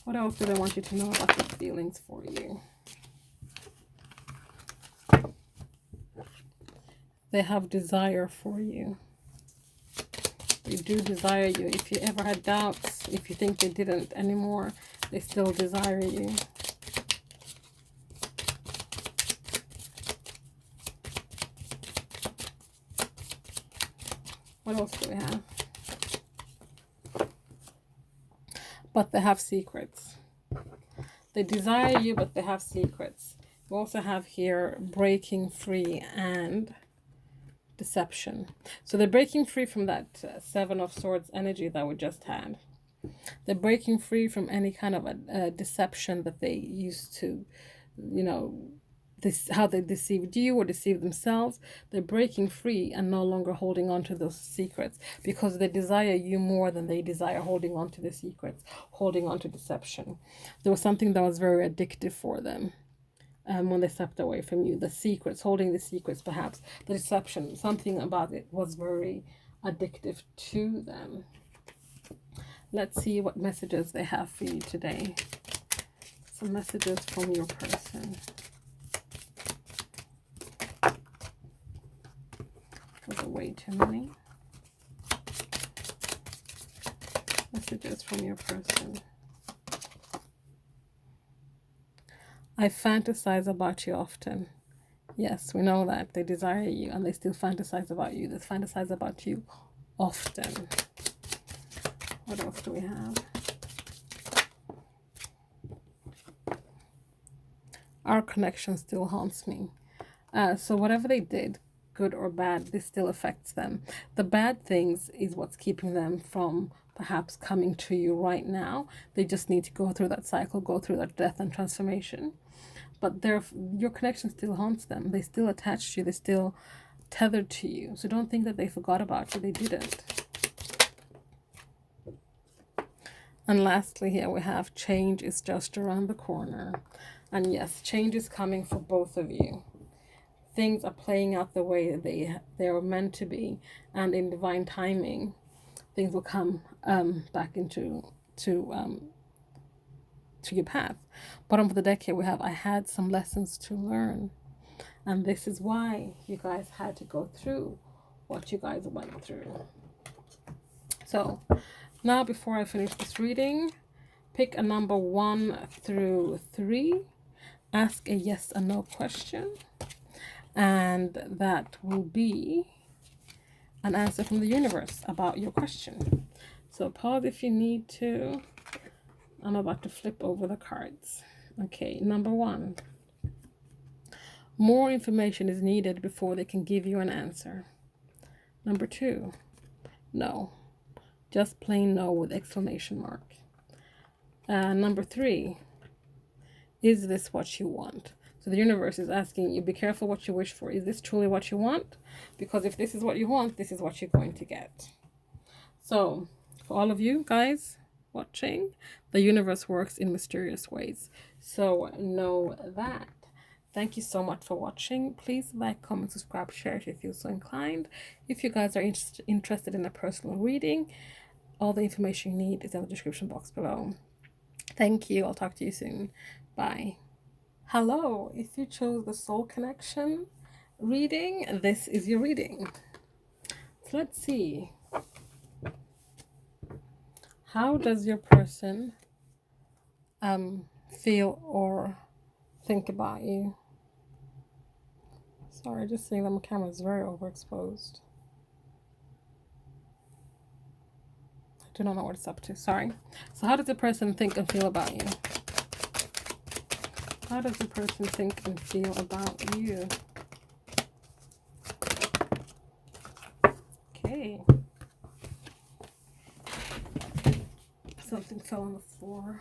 What else do they want you to know about their feelings for you? They have desire for you. They do desire you. If you ever had doubts, if you think they didn't anymore, they still desire you. What else do we have? But they have secrets. They desire you, but they have secrets. We also have here breaking free and deception. So they're breaking free from that Seven of Swords energy that we just had. They're breaking free from any kind of a deception that they used to, you know, this, how they deceived you or deceived themselves. They're breaking free and no longer holding on to those secrets, because they desire you more than they desire holding on to the secrets, holding on to deception. There was something that was very addictive for them when they stepped away from you. The secrets, holding the secrets, perhaps the deception, something about it was very addictive to them. Let's see what messages they have for you today. Some messages from your person. Those are way too many. Messages from your person. I fantasize about you often. Yes, we know that. They desire you and they still fantasize about you. They fantasize about you often. What else do we have? Our connection still haunts me. So whatever they did, good or bad, this still affects them. The bad things is what's keeping them from perhaps coming to you right now. They just need to go through that cycle, go through that death and transformation. But your connection still haunts them. They still attached to you. They're still tethered to you. So don't think that they forgot about you. They didn't. And lastly, here we have change is just around the corner. And yes, change is coming for both of you. Things are playing out the way they are meant to be, and in divine timing, things will come back into your path. Bottom of the deck here we have, I had some lessons to learn, and this is why you guys had to go through what you guys went through. So now, before I finish this reading, pick a number 1 through 3. Ask a yes or no question, and that will be an answer from the universe about your question. So pause if you need to. I'm about to flip over the cards. Okay, number 1. More information is needed before they can give you an answer. Number 2. No. Just plain no with exclamation mark. Number 3. Is this what you want? So the universe is asking you, be careful what you wish for. Is this truly what you want? Because if this is what you want, this is what you're going to get. So for all of you guys watching, the universe works in mysterious ways. So know that. Thank you so much for watching. Please like, comment, subscribe, share if you feel so inclined. If you guys are interested in a personal reading, all the information you need is in the description box below. Thank you. I'll talk to you soon. Bye. Hello. If you chose the Soul Connection reading, this is your reading. So let's see. How does your person feel or think about you? Sorry, just seeing that my camera is very overexposed. I do not know what it's up to. Sorry. So how does the person think and feel about you? How does the person think and feel about you? Okay. Something fell on the floor.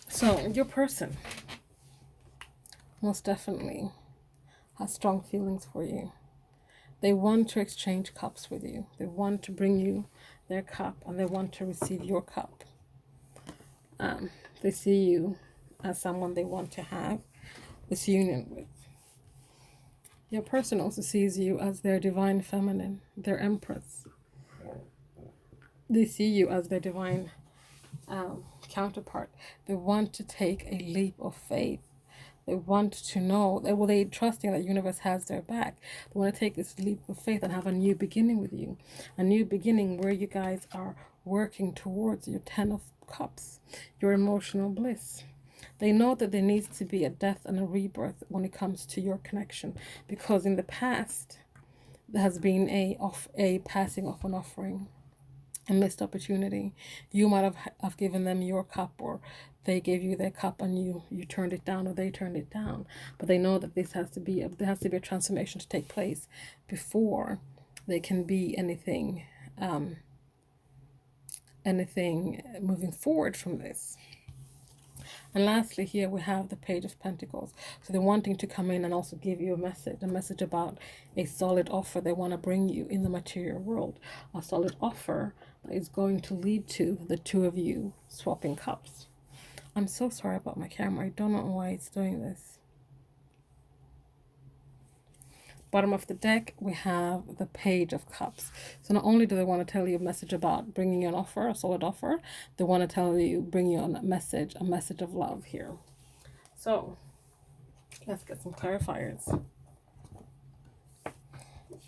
So your person most definitely has strong feelings for you. They want to exchange cups with you. They want to bring you their cup, and they want to receive your cup. They see you as someone they want to have this union with. Your person also sees you as their divine feminine, their empress. They see you as their divine counterpart. They want to take a leap of faith. They want to know, they trusting that the universe has their back. They want to take this leap of faith and have a new beginning with you. A new beginning where you guys are working towards your 10 of Cups, your emotional bliss. They know that there needs to be a death and a rebirth when it comes to your connection, because in the past there has been a passing of an offering, a missed opportunity. You might have given them your cup, or they gave you their cup and you turned it down, or they turned it down. But they know that there has to be a transformation to take place before they can be anything moving forward from this. And lastly, here we have the Page of Pentacles. So they're wanting to come in and also give you a message about a solid offer they want to bring you in the material world. A solid offer that is going to lead to the two of you swapping cups. I'm so sorry about my camera. I don't know why it's doing this. Bottom of the deck, we have the Page of Cups. So not only do they want to tell you a message about bringing you an offer, a solid offer, they want to tell you, bring you a message of love here. So let's get some clarifiers.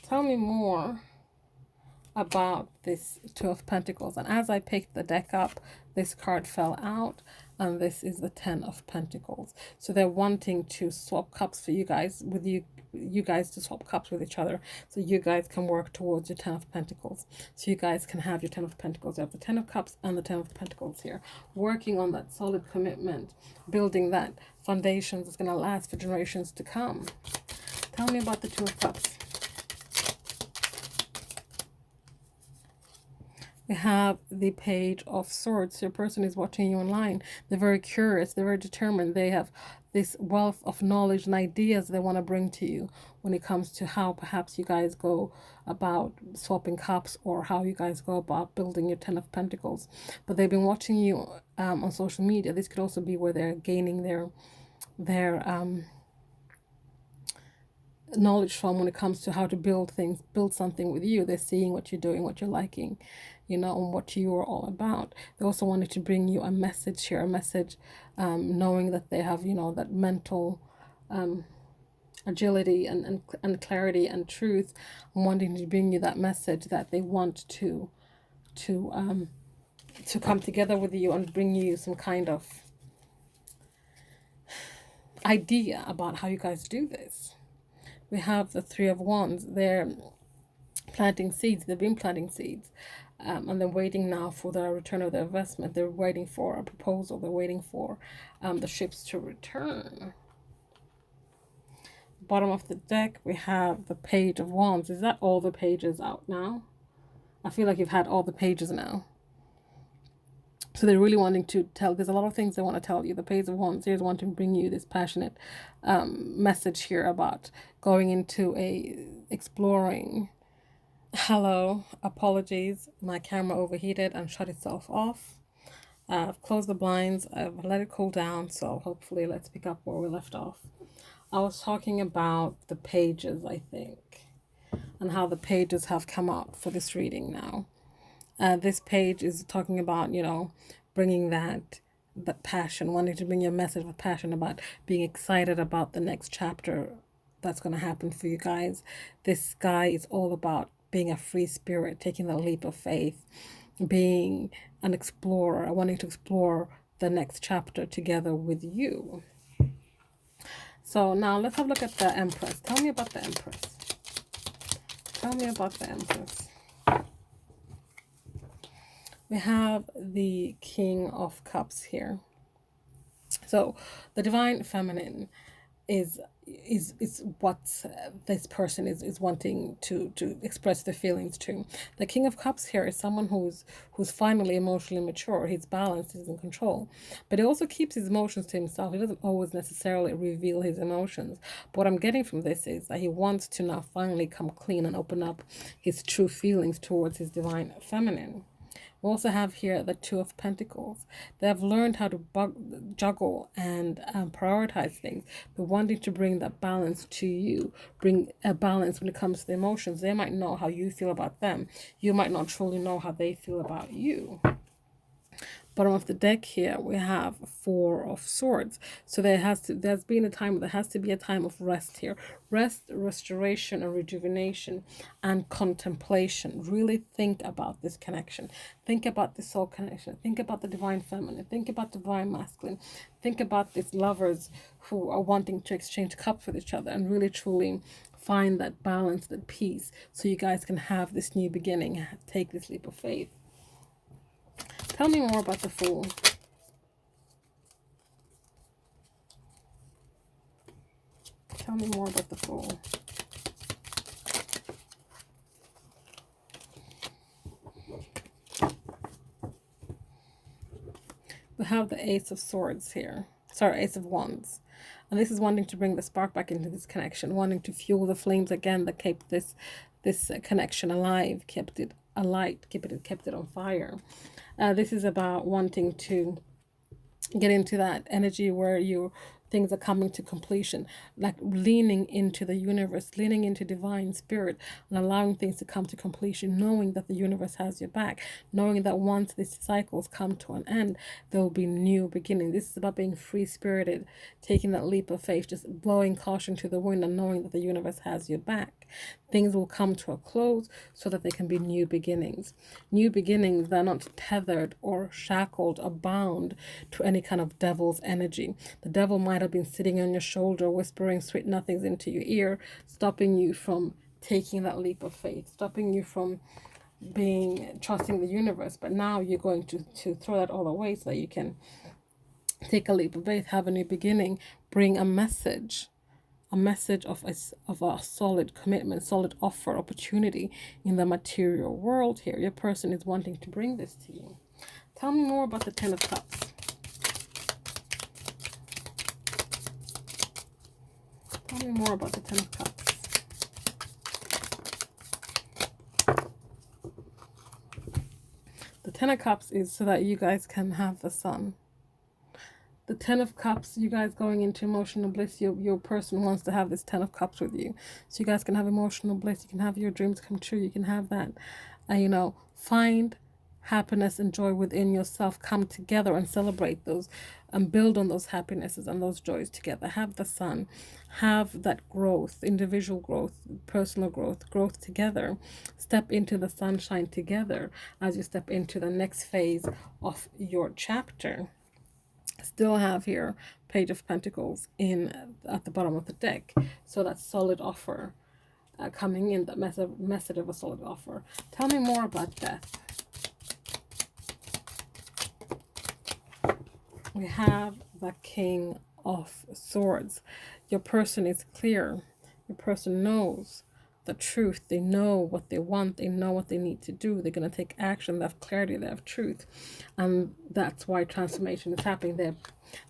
Tell me more about this Two of Pentacles. And as I picked the deck up, this card fell out, and this is the Ten of Pentacles. So they're wanting to swap cups for you guys, with you guys to swap cups with each other, so you guys can work towards your Ten of Pentacles. So you guys can have your Ten of Pentacles. You have the Ten of Cups and the Ten of Pentacles here, working on that solid commitment, building that foundation that's going to last for generations to come. Tell me about the Two of Cups. We have the Page of Swords. Your person is watching you online. They're very curious. They're very determined. They have this wealth of knowledge and ideas they want to bring to you when it comes to how perhaps you guys go about swapping cups, or how you guys go about building your Ten of Pentacles. But they've been watching you on social media. This could also be where they're gaining their knowledge from when it comes to how to build things, build something with you. They're seeing what you're doing, what you're liking, you know, and what you are all about. They also wanted to bring you a message here, a message, knowing that they have, you know, that mental agility and clarity and truth, and wanting to bring you that message that they want to come together with you and bring you some kind of idea about how you guys do this. We have the Three of Wands. They're planting seeds. They've been planting seeds. And they're waiting now for the return of their investment. They're waiting for a proposal. They're waiting for the ships to return. Bottom of the deck, we have the Page of Wands. Is that all the pages out now? I feel like you've had all the pages now. So they're really wanting to tell, there's a lot of things they want to tell you. The Page of Wands here is wanting to bring you this passionate message here about going into exploring. Hello, apologies. My camera overheated and shut itself off. I've closed the blinds. I've let it cool down. So hopefully let's pick up where we left off. I was talking about the pages, I think, and how the pages have come out for this reading now. This page is talking about, you know, bringing that passion, wanting to bring you a message of passion about being excited about the next chapter that's going to happen for you guys. This guy is all about being a free spirit, taking the leap of faith, being an explorer, wanting to explore the next chapter together with you. So now let's have a look at the Empress. Tell me about the Empress. Tell me about the Empress. We have the King of Cups here. So the Divine Feminine is what this person is wanting to express their feelings to. The King of Cups here is someone who's finally emotionally mature. He's balanced, he's in control, but he also keeps his emotions to himself. He doesn't always necessarily reveal his emotions. But what I'm getting from this is that he wants to now finally come clean and open up his true feelings towards his Divine Feminine. We also have here the Two of Pentacles. They have learned how to juggle and prioritize things. They're wanting to bring that balance to you, bring a balance when it comes to the emotions. They might know how you feel about them. You might not truly know how they feel about you. Bottom of the deck here, we have Four of Swords. So there's been a time, there has to be a time of rest here. Rest, restoration, and rejuvenation, and contemplation. Really think about this connection. Think about the soul connection. Think about the Divine Feminine. Think about the Divine Masculine. Think about these lovers who are wanting to exchange cups with each other and really truly find that balance, that peace, so you guys can have this new beginning, take this leap of faith. Tell me more about the Fool. Tell me more about the Fool. We have the Ace of Swords here. Sorry, Ace of Wands. And this is wanting to bring the spark back into this connection, wanting to fuel the flames again that kept this connection alive, kept it alight, kept it on fire. This is about wanting to get into that energy where things are coming to completion, like leaning into the universe, leaning into divine spirit, and allowing things to come to completion, knowing that the universe has your back, knowing that once these cycles come to an end, there will be new beginning. This is about being free spirited, taking that leap of faith, just blowing caution to the wind, and knowing that the universe has your back. Things will come to a close so that there can be new beginnings. New beginnings that are not tethered or shackled or bound to any kind of devil's energy. The devil might have been sitting on your shoulder, whispering sweet nothings into your ear, stopping you from taking that leap of faith, stopping you from trusting the universe. But now you're going to throw that all away so that you can take a leap of faith, have a new beginning, bring a message of a solid commitment, solid offer, opportunity in the material world here. Your person is wanting to bring this to you. Tell me more about the Ten of Cups. Tell me more about the Ten of Cups. The Ten of Cups is so that you guys can have the sun. The Ten of Cups, you guys going into emotional bliss, your person wants to have this Ten of Cups with you. So you guys can have emotional bliss. You can have your dreams come true. You can have that, find happiness and joy within yourself. Come together and celebrate those and build on those happinesses and those joys together. Have the sun. Have that growth, individual growth, personal growth together. Step into the sunshine together as you step into the next phase of your chapter. Still have here Page of Pentacles at the bottom of the deck, so that solid offer coming in, that message of a solid offer. Tell me more about death. We have the King of Swords. Your person is clear. Your person knows the truth. They know what they want. They know what they need to do. They're going to take action. They have clarity. They have truth. And that's why transformation is happening. They're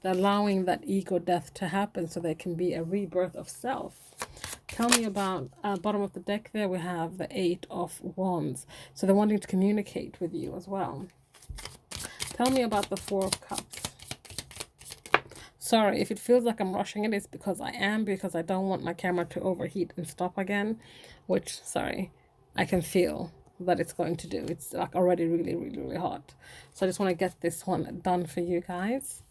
allowing that ego death to happen so there can be a rebirth of self. Tell me about, bottom of the deck there, we have the Eight of Wands. So they're wanting to communicate with you as well. Tell me about the Four of Cups. Sorry, if it feels like I'm rushing it, it's because I am, because I don't want my camera to overheat and stop again, which, sorry, I can feel that it's going to do. It's like already really, really, really hot. So I just want to get this one done for you guys.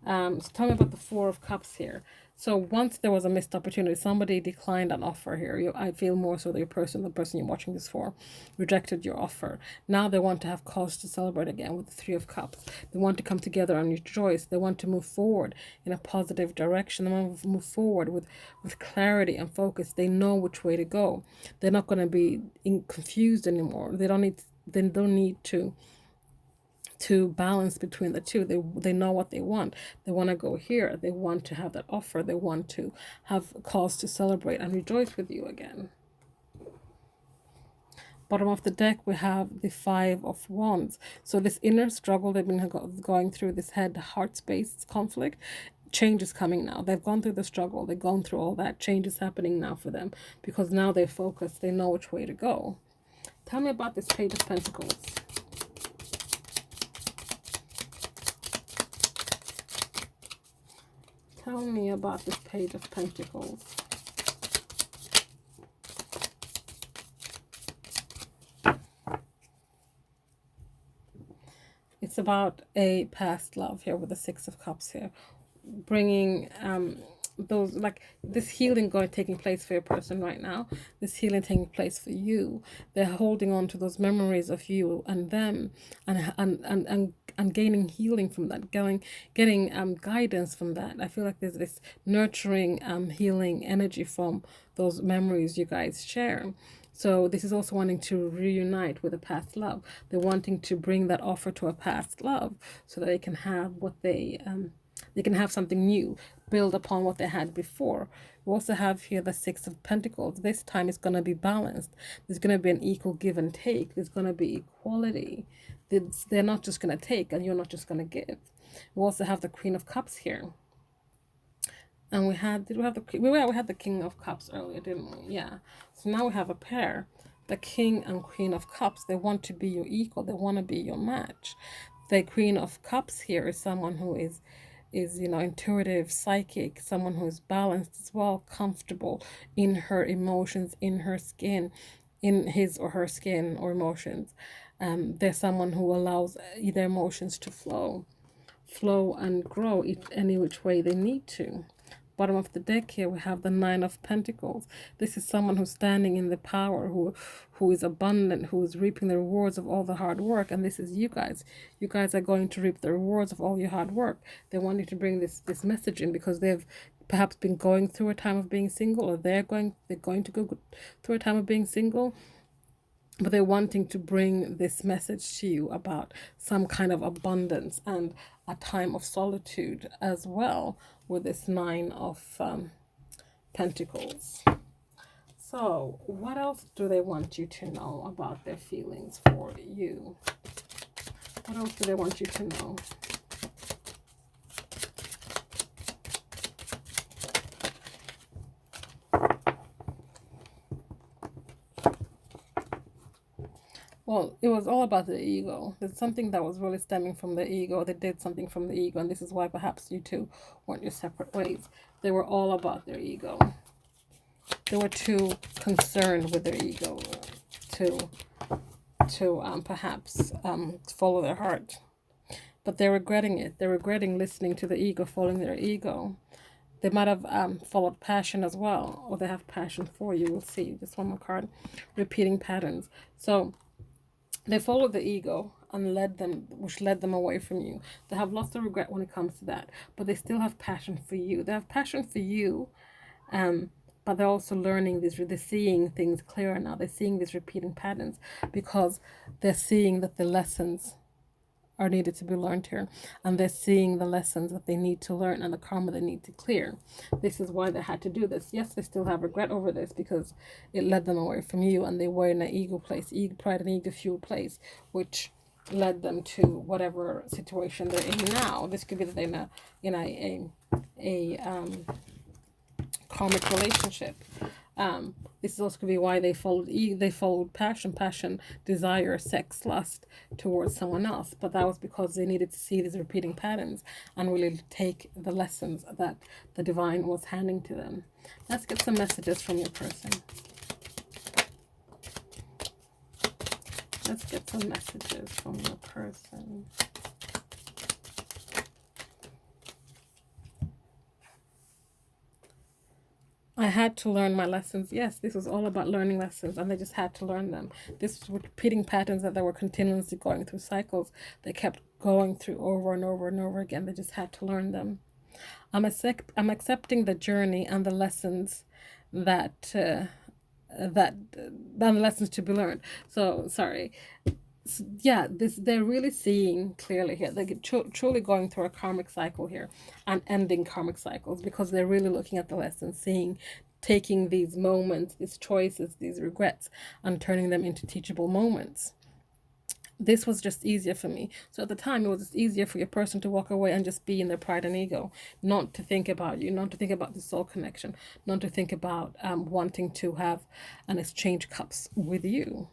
So tell me about the Four of Cups here. So once there was a missed opportunity, somebody declined an offer here. I feel more so that the person you're watching this for, rejected your offer. Now they want to have cause to celebrate again with the Three of Cups. They want to come together and rejoice. They want to move forward in a positive direction. They want to move forward with clarity and focus. They know which way to go. They're not going to be confused anymore. They don't need to balance between the two. They know what they want. They want to go here. They want to have that offer. They want to have cause to celebrate and rejoice with you again. Bottom of the deck, we have the Five of Wands. So this inner struggle they've been going through, this heart space conflict, change is coming now. They've gone through the struggle. They've gone through all that. Change is happening now for them because now they're focused. They know which way to go. Tell me about this Page of Pentacles. Tell me about this Page of Pentacles. It's about a past love here with the Six of Cups here. Bringing those, like this healing taking place for your person right now. This healing taking place for you. They're holding on to those memories of you and them, and gaining healing from that, getting guidance from that. I feel like there's this nurturing healing energy from those memories you guys share. So this is also wanting to reunite with a past love. They're wanting to bring that offer to a past love so that they can have what they can have something new, build upon what they had before. We also have here the Six of Pentacles. This time it's going to be balanced. There's going to be an equal give and take. There's going to be equality. They're not just going to take and you're not just going to give. We also have the Queen of Cups here. And we had, did we have the, we had the King of Cups earlier, didn't we? Yeah. So now we have a pair, the King and Queen of Cups. They want to be your equal. They want to be your match. The Queen of Cups here is someone who is intuitive, psychic, someone who is balanced as well, comfortable in her emotions, in her skin, in his or her skin or emotions. They're someone who allows their emotions to flow and grow any which way they need to. Bottom of the deck here we have the Nine of Pentacles. This is someone who's standing in the power, who is abundant, who is reaping the rewards of all the hard work. And this is you guys. You guys are going to reap the rewards of all your hard work. They want you to bring this message in because they've perhaps been going through a time of being single, or they're going to go through a time of being single. But they're wanting to bring this message to you about some kind of abundance and a time of solitude as well, with this Nine of Pentacles. So what else do they want you to know about their feelings for you? What else do they want you to know? Well, it was all about the ego. There's something that was really stemming from the ego. They did something from the ego, and this is why perhaps you two went your separate ways. They were all about their ego. They were too concerned with their ego to perhaps follow their heart. But they're regretting it. They're regretting listening to the ego, following their ego. They might have followed passion as well, or they have passion for you. We'll see. Just one more card. Repeating patterns. So they followed the ego and which led them away from you. They have lots of regret when it comes to that, but they still have passion for you. They have passion for you, but they're also learning this. They're seeing things clearer now. They're seeing these repeating patterns because they're seeing that the lessons are needed to be learned here, and they're seeing the lessons that they need to learn and the karma they need to clear. This is why they had to do this. Yes, they still have regret over this because it led them away from you, and they were in an ego place, ego pride and ego fuel place, which led them to whatever situation they're in now. This could be that they're in a karmic relationship. This is also could be why they followed passion, desire, sex, lust towards someone else. But that was because they needed to see these repeating patterns and really take the lessons that the divine was handing to them. Let's get some messages from your person. Let's get some messages from your person. I had to learn my lessons. Yes, this was all about learning lessons, and they just had to learn them. This was repeating patterns that they were continuously going through cycles. They kept going through over and over and over again. They just had to learn them. I'm accepting the journey and the lessons that the lessons to be learned. So sorry. Yeah, they're really seeing clearly here. They're truly going through a karmic cycle here and ending karmic cycles because they're really looking at the lessons, taking these moments, these choices, these regrets, and turning them into teachable moments. This was just easier for me. So at the time, it was just easier for your person to walk away and just be in their pride and ego, not to think about you, not to think about the soul connection, not to think about wanting to have an exchange cups with you.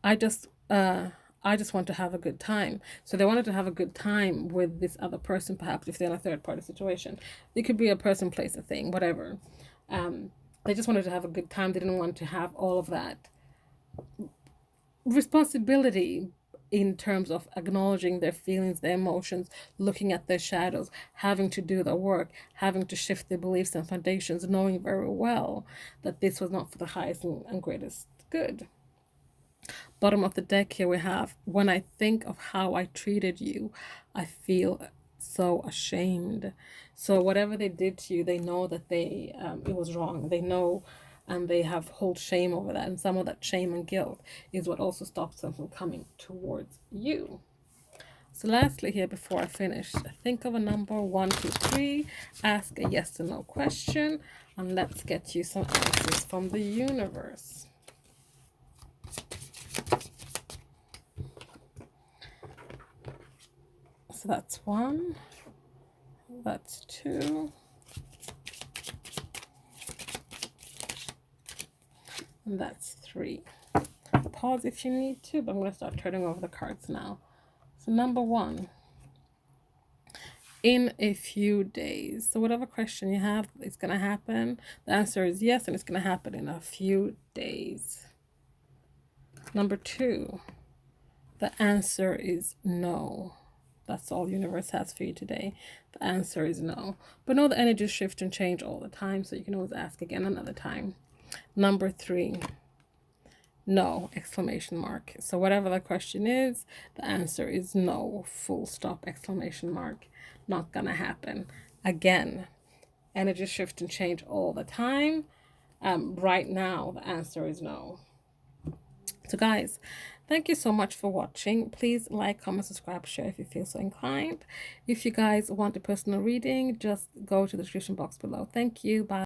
I just want to have a good time. So they wanted to have a good time with this other person, perhaps if they're in a third party situation. It could be a person, place, a thing, whatever. They just wanted to have a good time. They didn't want to have all of that responsibility in terms of acknowledging their feelings, their emotions, looking at their shadows, having to do the work, having to shift their beliefs and foundations, knowing very well that this was not for the highest and greatest good. Bottom of the deck here we have, when I think of how I treated you, I feel so ashamed. So whatever they did to you, they know that it was wrong. They know, and they have hold shame over that. And some of that shame and guilt is what also stops them from coming towards you. So lastly here, before I finish, think of a number 1, 2, 3, ask a yes or no question, and let's get you some answers from the universe. So that's 1, that's 2, and that's 3. Pause if you need to, but I'm going to start turning over the cards now. So number 1, in a few days. So whatever question you have, it's going to happen. The answer is yes, and it's going to happen in a few days. Number 2, the answer is no. That's all the universe has for you today. The answer is no. But know the energies shift and change all the time, so you can always ask again another time. Number 3, no, exclamation mark. So whatever the question is, the answer is no, full stop, exclamation mark. Not gonna happen. Again, energies shift and change all the time. Right now, the answer is no. So guys, thank you so much for watching. Please like, comment, subscribe, share if you feel so inclined. If you guys want a personal reading, just go to the description box below. Thank you. Bye.